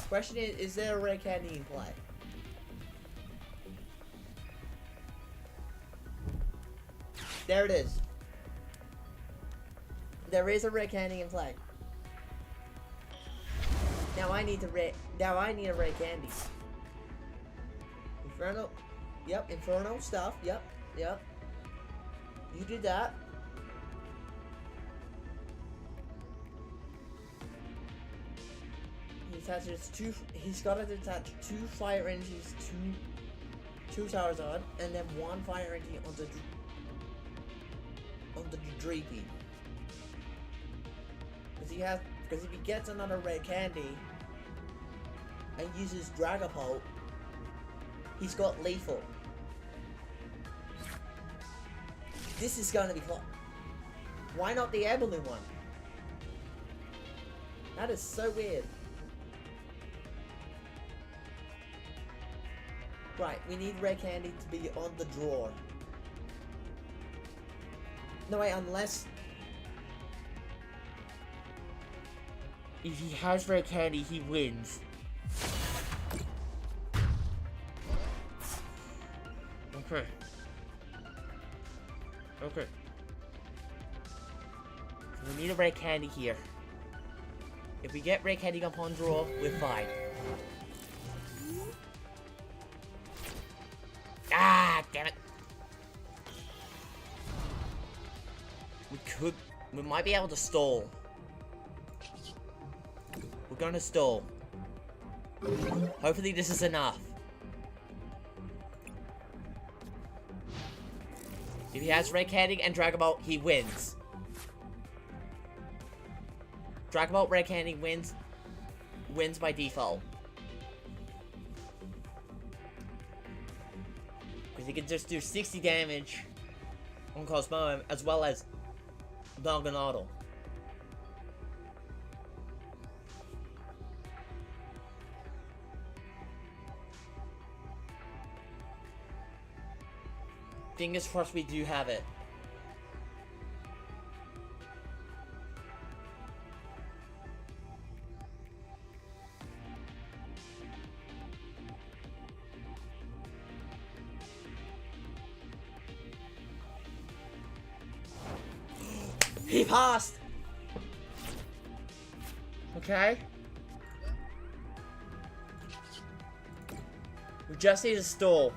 Question is there a red candy in play? There it is. There is a red candy in play. Now I need a red candy. Infernal. Yep, infernal stuff. Yep. You did that. He's got to attach 2 fire energies to Charizard, and then 1 fire energy on the Dreepy. Because if he gets another red candy and uses Dragapult, he's got lethal. This is going to be close. Why not the air balloon one? That is so weird. Right, we need red candy to be on the draw. No, wait, unless... If he has red candy, he wins. Okay. Okay. So we need a red candy here. If we get red candy upon draw, we're fine. Ah, damn it. We might be able to stall. We're going to stall. Hopefully this is enough. If he has red candy and Dragon Ball, he wins. Dragon Ball red candy wins by default. Because he can just do 60 damage on Cosmo as well as Marggyon. Fingers crossed we do have it. He passed! Okay. We just need a stall.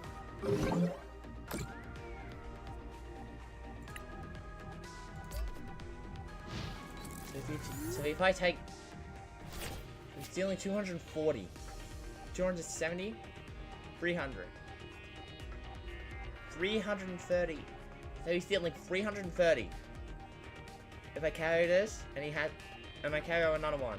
So if I take... He's dealing 240. 270? 300. 330. So he's dealing 330. If I carry this, and I carry another one.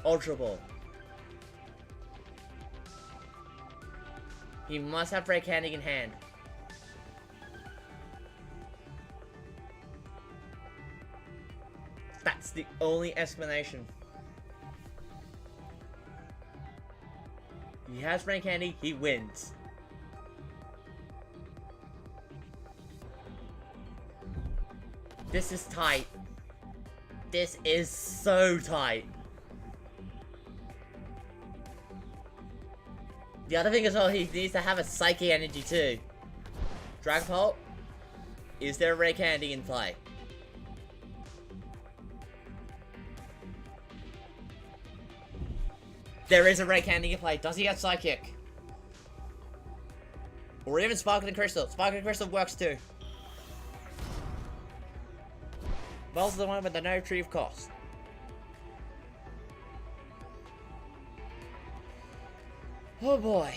Ultra Ball. He must have red candy in hand. That's the only explanation. He has red candy, he wins. This is tight. This is so tight. The other thing as well, he needs to have a psychic energy too. Dragapult, is there a rare candy in play? There is a rare candy in play. Does he have psychic? Or even Sparkling Crystal. Sparkling Crystal works too. Bell's the one with the no retrieve cost. Oh boy.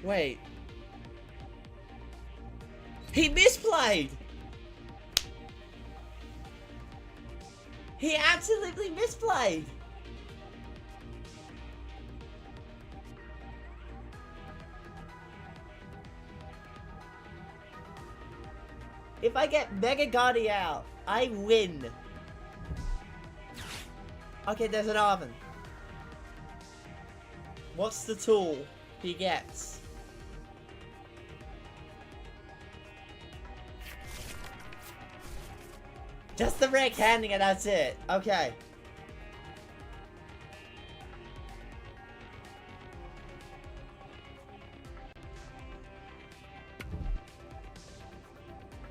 Wait. He misplayed! He absolutely misplayed! If I get Mega Guardi out, I win. Okay, there's an oven. What's the tool he gets? Just the rare candy and that's it. Okay.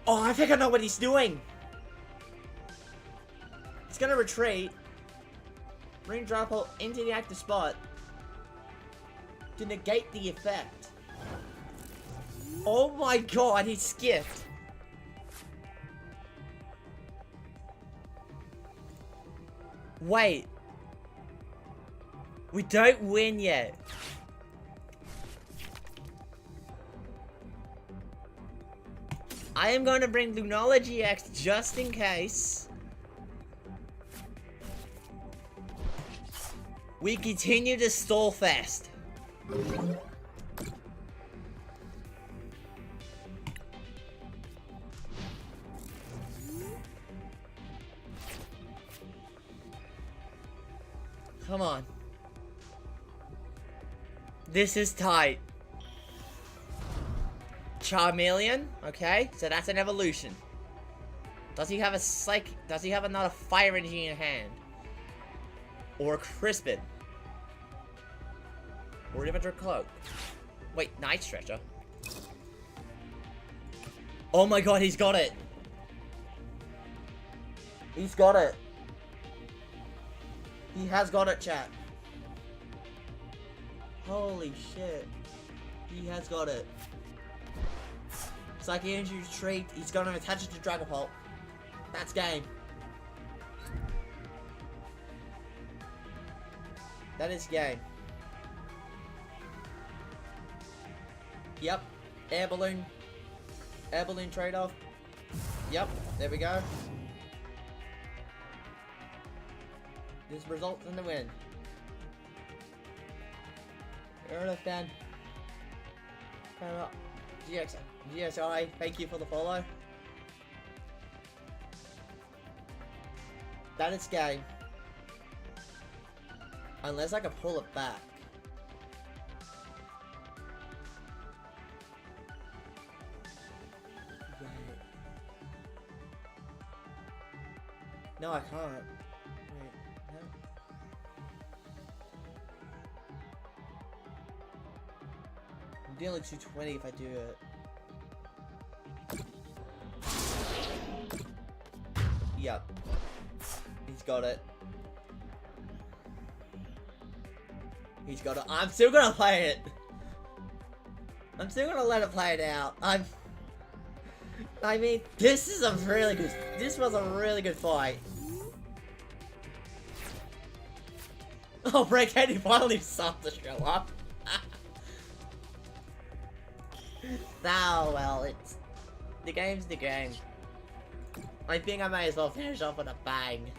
Oh, I think I know what he's doing. He's gonna retreat. Bring Dragapult into the active spot to negate the effect. Oh my god, he skipped. Wait. We don't win yet. I am going to bring Lunology X just in case. We continue to stall fest. Come on. This is tight. Charmeleon, okay, so that's an evolution. Does he have a does he have another fire energy in hand? Or a Crispin? Or even a Cloak? Wait, Night Stretcher. Oh my god, he's got it! He's got it! He has got it, chat. Holy shit. He has got it. Psychic Energy Retreat, he's gonna attach it to Dragapult. That's game. That is game. Yep. Air Balloon. Air Balloon trade-off. Yep, there we go. This results in the win. Earth Dan. GXI, thank you for the follow. That is game. Unless I can pull it back. Wait. No, I can't. Wait, no. I'm dealing 220 if I do it. Yep. He's got it. He's got it. I'm still gonna play it. I'm still gonna let it play it out. I mean, this is a really good. This was a really good fight. Oh, Breakhead, he finally stopped to show up. Oh well, it's the game's the game. I think I may as well finish off with a bang.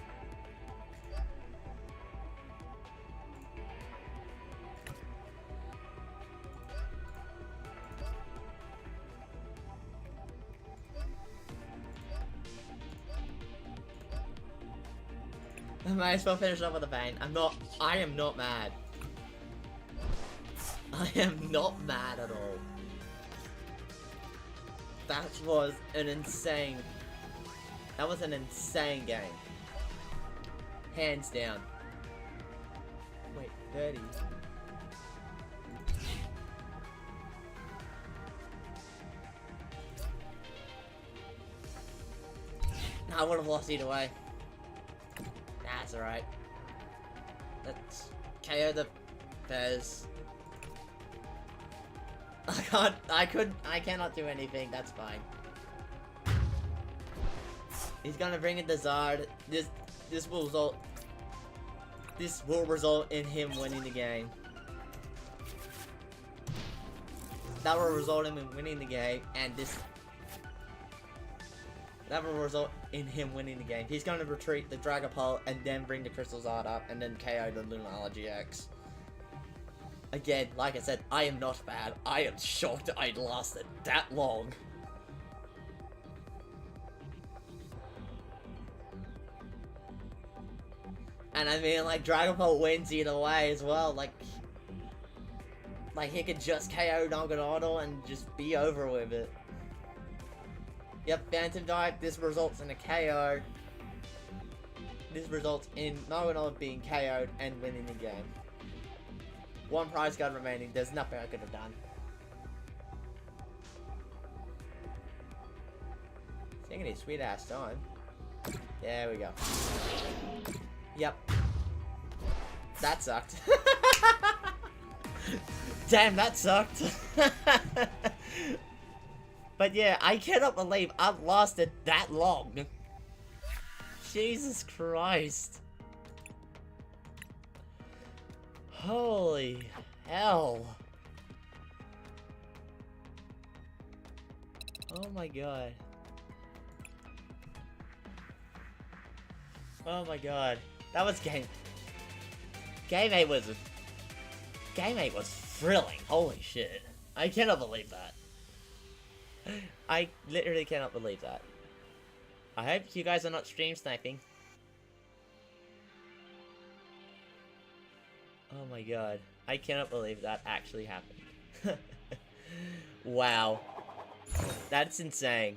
I might as well finish off with a bang. I am not mad. I am not mad at all. That was an insane game. Hands down. Wait, 30. I would have lost either way. That's alright. Let's KO the Fez. I cannot do anything, that's fine. He's gonna bring in the Zard. This will result in him winning the game. That will result in him winning the game, and that will result in him winning the game. He's gonna retreat the Dragapult and then bring the Crystal Zard up and then KO the Lunala GX. Again, like I said, I am not bad. I am shocked I'd lasted that long. And I mean, like, Dragapult wins either way as well. Like he could just KO Naganadel and just be over with it. Yep, Phantom Dive. This results in a KO. This results in Naganadel being KO'd and winning the game. One prize card remaining. There's nothing I could have done. Taking a sweet ass time. There we go. Yep. That sucked. Damn, that sucked. But yeah, I cannot believe I've lasted that long. Jesus Christ. Holy hell. Oh my god. Oh my god. That was Game 8 was thrilling. Holy shit. I cannot believe that. I literally cannot believe that. I hope you guys are not stream sniping. Oh my god. I cannot believe that actually happened. Wow. That's insane.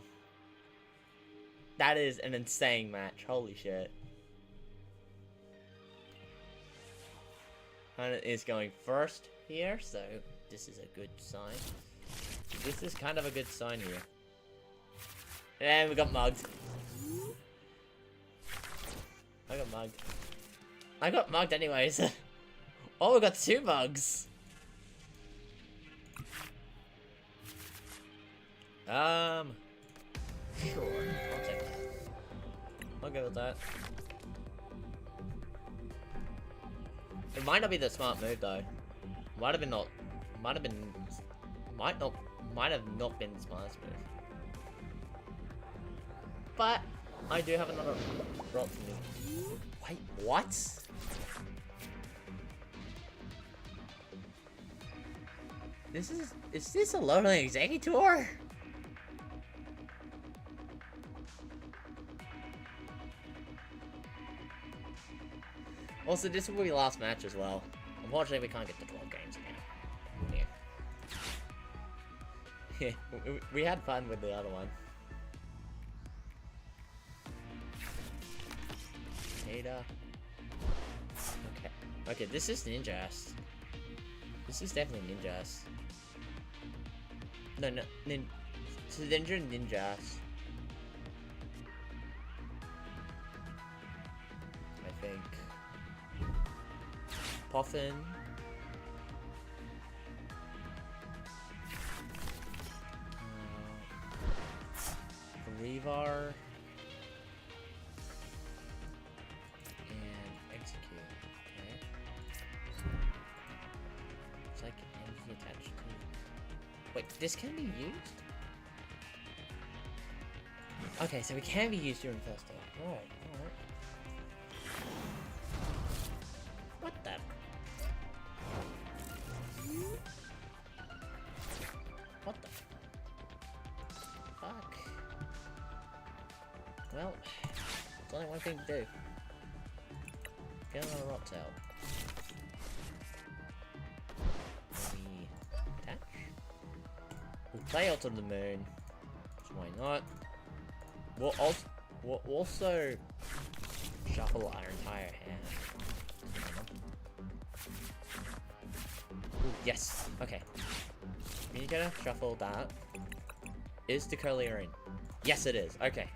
That is an insane match. Holy shit. Hunter is going first here, so this is a good sign. This is kind of a good sign here. And we got mugged. I got mugged. I got mugged anyways. Oh, we got 2 mugs. Sure. I'll take that. I'll go with that. It might not be the smart move though. Might have not been the smartest move. But I do have another rock for me. Wait, what? Is this a Lonely Executor? Also, this will be the last match as well. Unfortunately, we can't get to 12 games again. Yeah. Yeah, we had fun with the other one. Ada. Okay. Okay, this is Ninja's. This is definitely Ninja's. No, Ninja's. I think. Puffin. Revar. And Execute. Okay. It's like energy attached to. Wait, this can be used? Okay, so it can be used during first turn. Alright, alright. What the? What the? Fuck. Well, there's only one thing to do. Get another rock tail. Maybe play out to the moon. So why not? We'll also shuffle our entire hand. Ooh, yes. Okay. Communicator, shuffle that. Is the Curlier in? Yes, it is. Okay.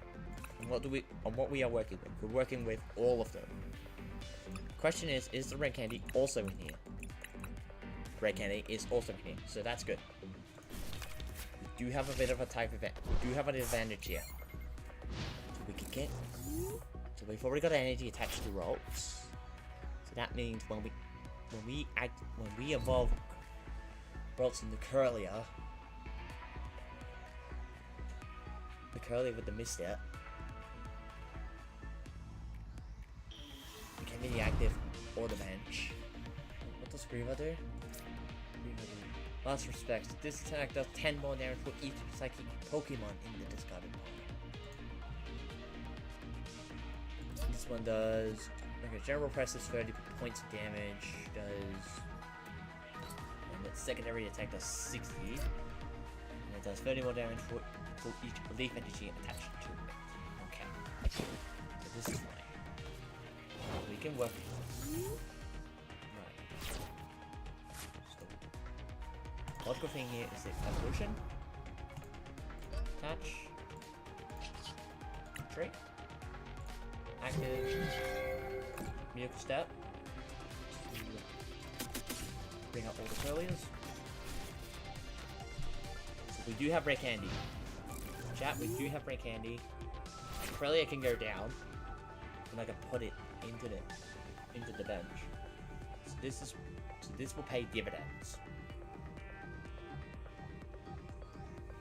And what we are working with? We're working with all of them. Question is the red candy also in here? Red candy is also in here, so that's good. We do have a bit of a type event. We do have an advantage here. So we can get. So we've already got an energy attached to rolls. So that means when we evolve rolls into Curlier with the misstep, it can be the active or the bench. What does Griever do? Last respect, this attack does 10 more damage for each psychic Pokemon in the discarded pile. This one does. Okay, general press is 30 points of damage. And its secondary attack does 60. And it does 30 more damage for each leaf energy attached to it. Okay. So this is fine. We can work with this. Right. So, logical thing here is the evolution. Attach. Trait. Active. Miracle step. Bring up all the Curliers. So we do have rare candy. Chat, we do have rare candy. Curlier can go down. And I can put it into the bench. So this will pay dividends.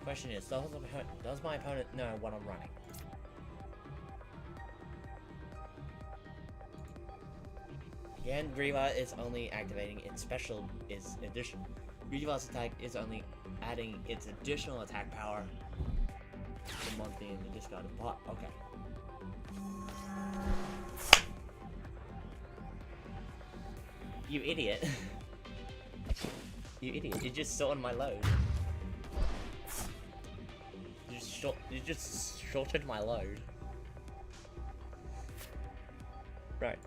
Question is, does my opponent know what I'm running? Again, Griever is only activating its special addition. Griever's attack is only adding its additional attack power to one thing in the discarded pot. Okay. You idiot. You idiot. You just saw on my load. You just shorted my load. Right.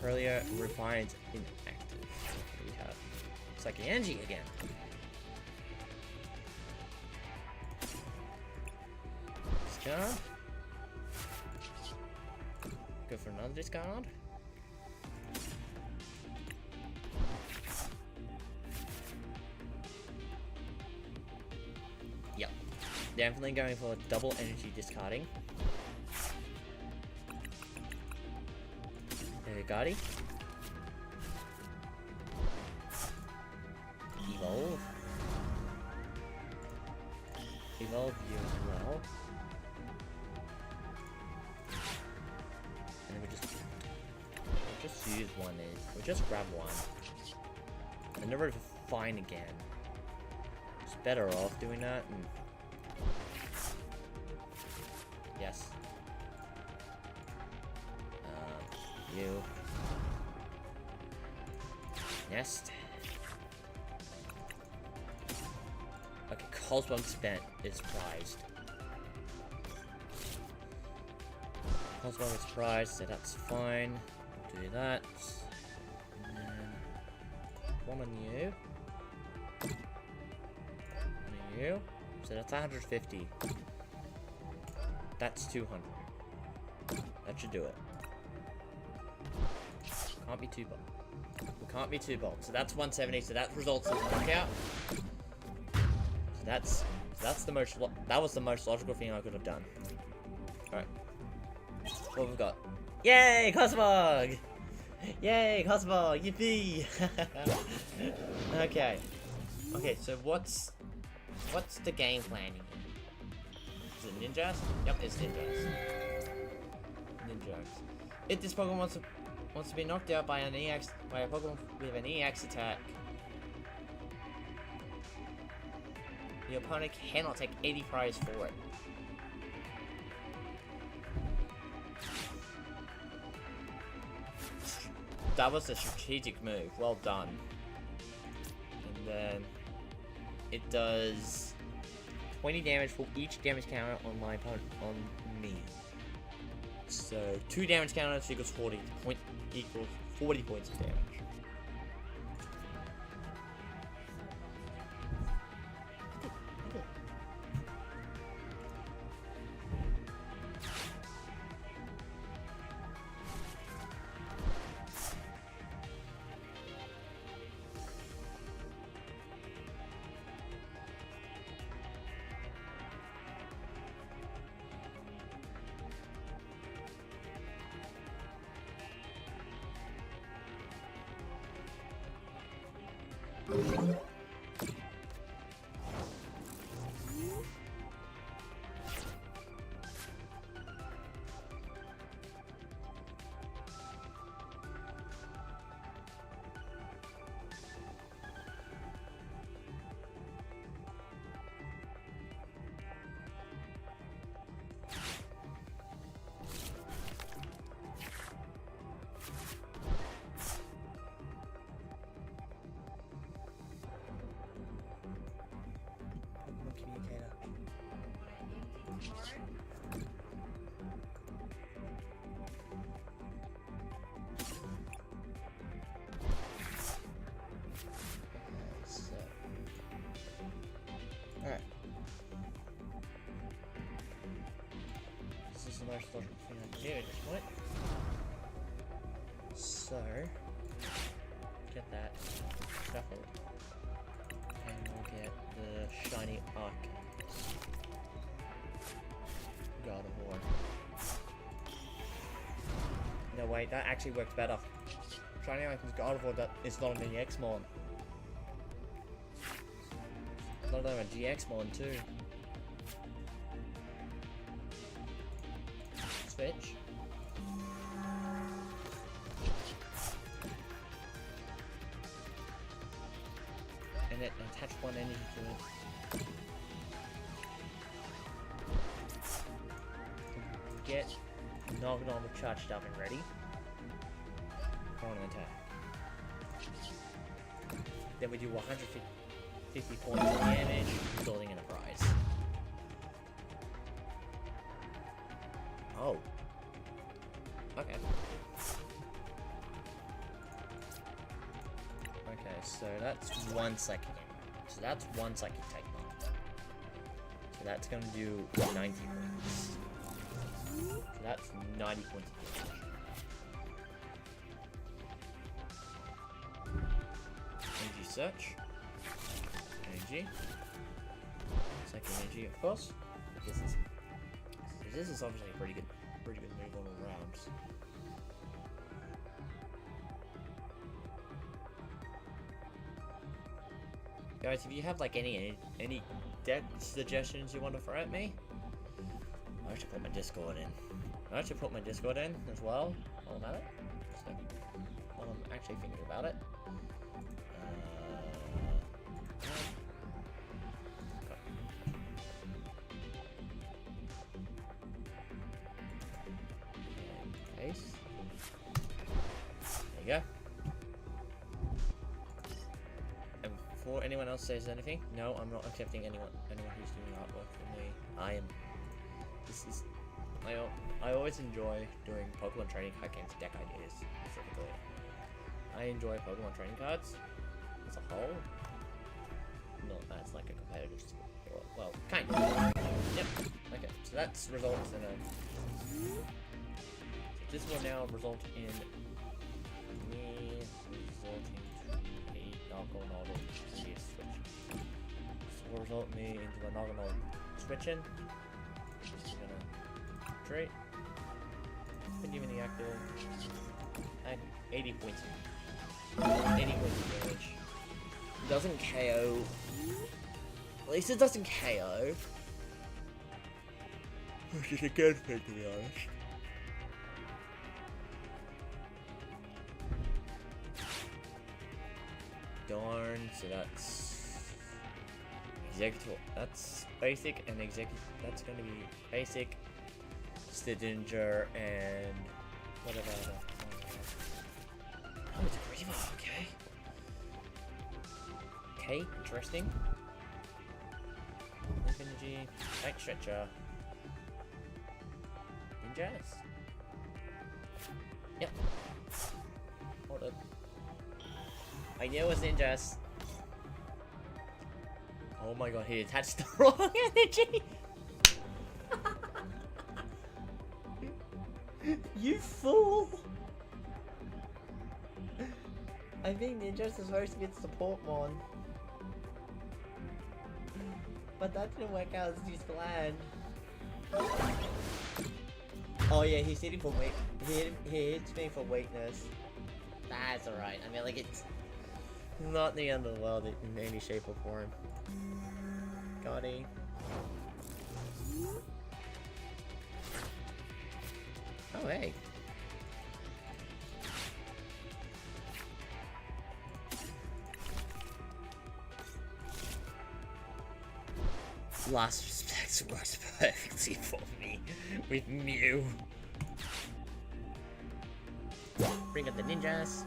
Curlier refines inactive. We have Psychiangi again. Discard. Go for another discard. Yep. Definitely going for double energy discarding. Gotti. Evolve. Evolve you as well. And then we'll just use one we'll just grab one. And never refine again. It's better off doing that. Yes. You. Nest. Okay, Cosmog spent is prized. Cosmog is prized, so that's fine. We'll do that. And then one on you. One on you. So that's 150. That's 200. That should do it. Can't be too bold. We can't be too bold. So that's 170. So that results in a knockout. So that's the most. That was the most logical thing I could have done. All right. What we've got? Yay, Cosmog! Yay, Cosmog! Yippee! Okay. Okay. So what's the game plan here? Is it ninjas? Yep, it's ninjas. Ninjas. If this Pokemon wants to be knocked out by a Pokemon with an EX attack, the opponent cannot take 80 prize for it. That was a strategic move. Well done. And then it does 20 damage for each damage counter on my opponent, on me. So 2 damage counters equals 40 points of damage. Alright. This is the most logical thing I can do at this point. So, get that shuffled. And we'll get the shiny arc. God of War. No, wait, that actually works better. Shiny Icons God of War is not an EX mon. Not only a GX mon too. Switch. And then attach one energy to it. Get Marggyon charged up and ready. Go on and attack. Then we do 150 points of damage, resulting in a prize. Oh. Okay. Okay, so that's one psychic. So that's one psychic type bomb. So that's gonna do 90 points. So that's 90 points of damage. Energy search. Energy. Second energy, of course. This is obviously a pretty good move on all rounds. Guys, if you have like any deck suggestions you want to throw at me, I should put my Discord in. I should put my Discord in as well while I'm at it. So, while I'm actually thinking about it. Paste. There you go. And before anyone else says anything, no, I'm not accepting anyone who's doing artwork for me. I always enjoy doing Pokemon trading card games, deck ideas specifically. I enjoy Pokemon trading cards as a whole. Not as like a competitive sport. Well, kind of. Yep. Okay, so that's results in a. So this will now result in me resulting to a Marggyon switch. This will result me into a Marggyon switching. Just gonna trade. Been given the active. And 80 points. 80 points of damage. Doesn't KO. At least it doesn't KO. Which is a good thing, to be honest. Darn, so that's executive. That's basic and executive. That's going to be basic, Stidinger, and whatever other. Oh, it's a Griever, okay. Okay, interesting. energy. Like stretcher. Ninjas? Yep. Hold up. I knew it was ninjas. Oh my god, he attached the wrong energy! You fool! I think ninjas are supposed to be the support mon. But that didn't work out as he's planned. Oh yeah, he's hitting for weight. He hits me for weakness. That's alright. I mean, like, it's not the end of the world in any shape or form. Got it. Oh hey. Last Respect works perfectly for me with Mew. Bring up the ninjas.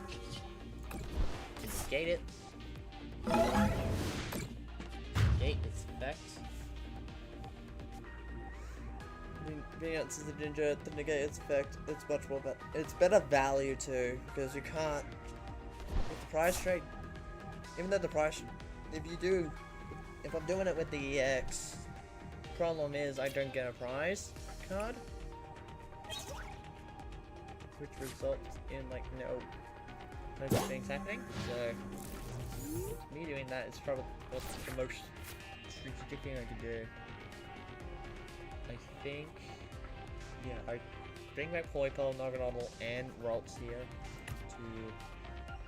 Negate it. Negate its effect. Bring out to the ninja to negate its effect. It's much more better. It's better value too, because you can't. With the prize trade, even though the price, if I'm doing it with the EX, problem is I don't get a prize card, which results in like no good things happening. So me doing that is probably the most strategic thing I could do. I think, yeah, I bring back Poipole, Naganobble, and Ralts here to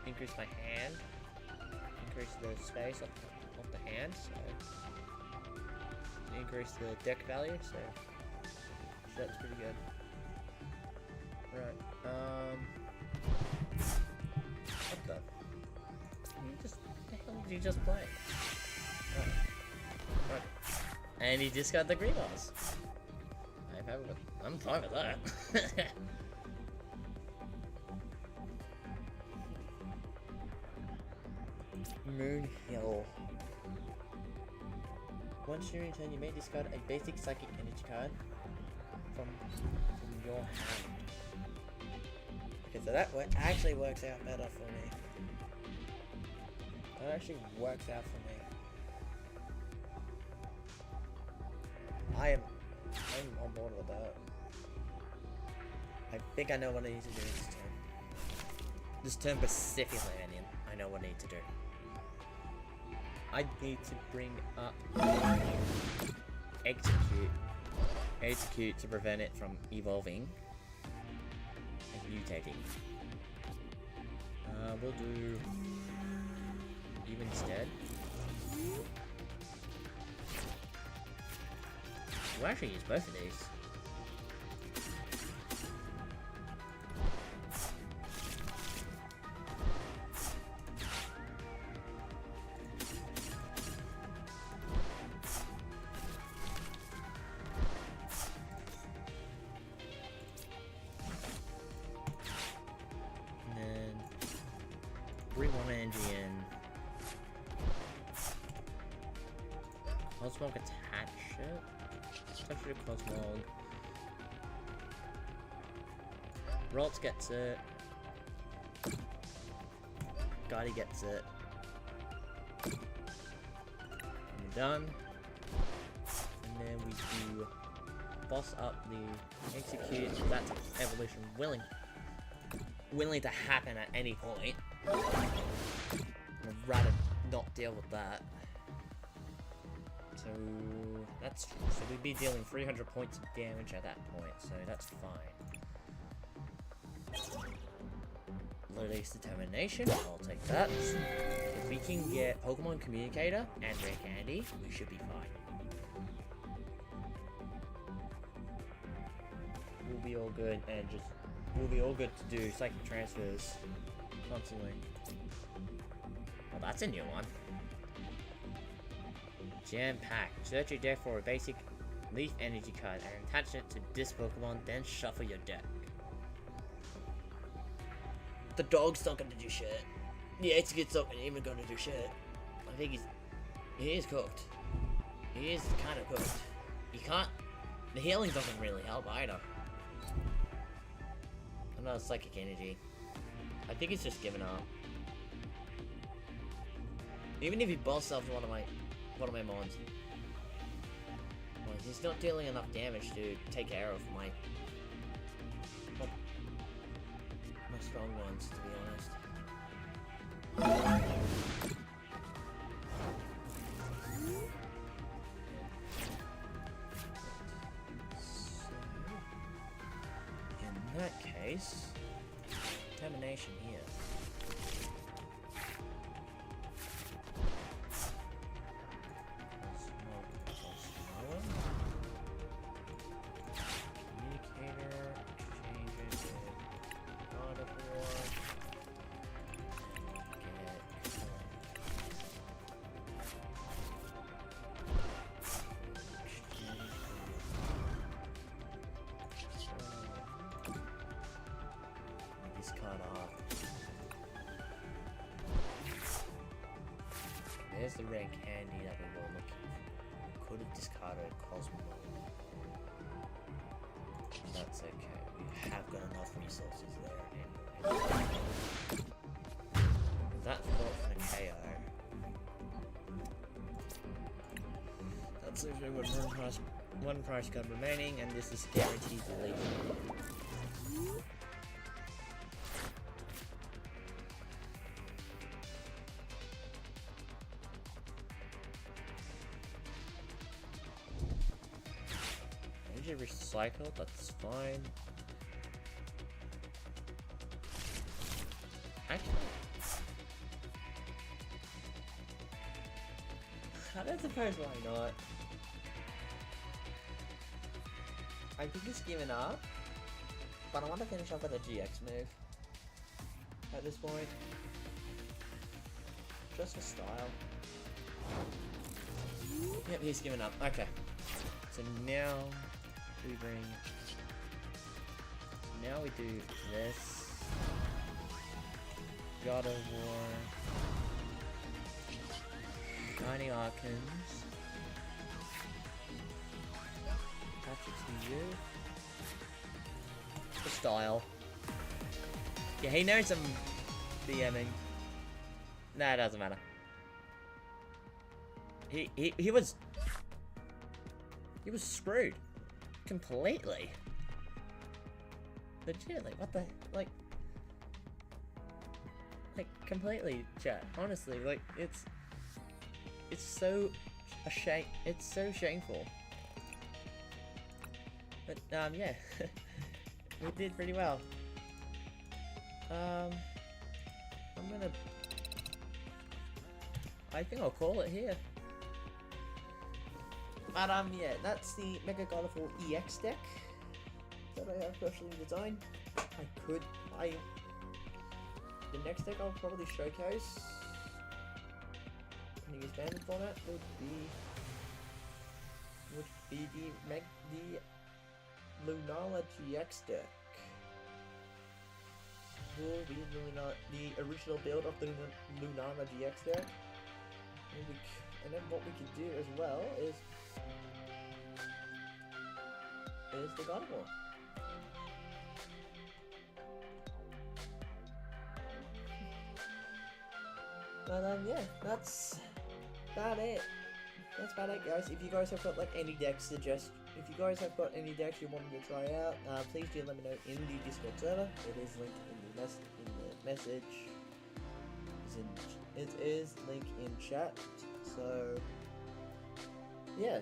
increase my hand, increase the space of the hand, so increase the deck value, so that's pretty good. Right, what the? The hell did you just play? Right. And he just got the green balls. I'm fine with that. Moonhill. Once during your turn, you may discard a basic psychic energy card from your hand. Okay, so that actually works out better for me. That actually works out for me. I'm on board with that. I think I know what I need to do this turn. This turn specifically, I know what I need to do. I need to bring up Execute to prevent it from evolving and mutating. We'll do even instead. We'll actually use both of these. And then bring one energy in. Cosmog attach it. Touch it to Cosmog. Ralts gets it. Guardy gets it. And we're done. And then we do boss up the Execute. That's an evolution willing to happen at any point. I'd rather not deal with that. So we'd be dealing 300 points of damage at that point, so that's fine. Release Determination, I'll take that. If we can get Pokemon Communicator and Rare Candy, we should be fine. We'll be all good, and we'll be all good to do Psychic Transfers constantly. Well, that's a new one. Jam Pack. Search your deck for a basic Leaf Energy card and attach it to this Pokemon, then shuffle your deck. The dog's not gonna do shit. The Execute's not even gonna do shit. I think he is cooked. He is kind of cooked. He can't. The healing doesn't really help either. Another psychic energy. I think he's just giving up. Even if he busts off one of my mons. Well, he's not dealing enough damage to take care of my strong ones, to be honest. So, in that case, determination here. There's the rare candy that we were looking for. Could have discarded Cosmo. That's okay. We have got enough resources there anyway. That thought from a KO. That's literally with one price card remaining, and this is guaranteed to leave. Recycled, that's fine. Actually, I don't suppose why not. I think he's given up, but I want to finish off with a GX move at this point, just for style. Yep, he's given up. Okay, so now we bring. Now we do this. God of War. Shiny Archons. Attach it to you. The style. Yeah, he knows I'm DMing. Nah, it doesn't matter. He was screwed. Completely. Legitimately, what the, like completely, chat. Honestly, like, it's so a shame. It's so shameful. But yeah, we did pretty well. I think I'll call it here. But yeah, that's the Mega God of War EX deck that I have personally designed. The next deck I'll probably showcase in the expanded format would be the Lunala GX deck. Will be the original build of the Lunala GX deck. And then what we could do as well is the God of War. But yeah, that's about it. That's about it, guys. If you guys have got like any decks if you guys have got any decks you wanted to try out, please do let me know in the Discord server. It is linked in the message. It is linked in chat. So yeah.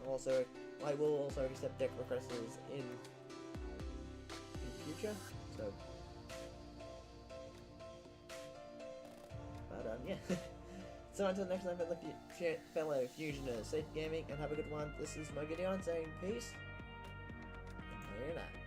Also, I will also accept deck requests in future. So, but yeah. So until next time, fellow Fusioners, safe gaming and have a good one. This is Marggyon saying peace. And we're out.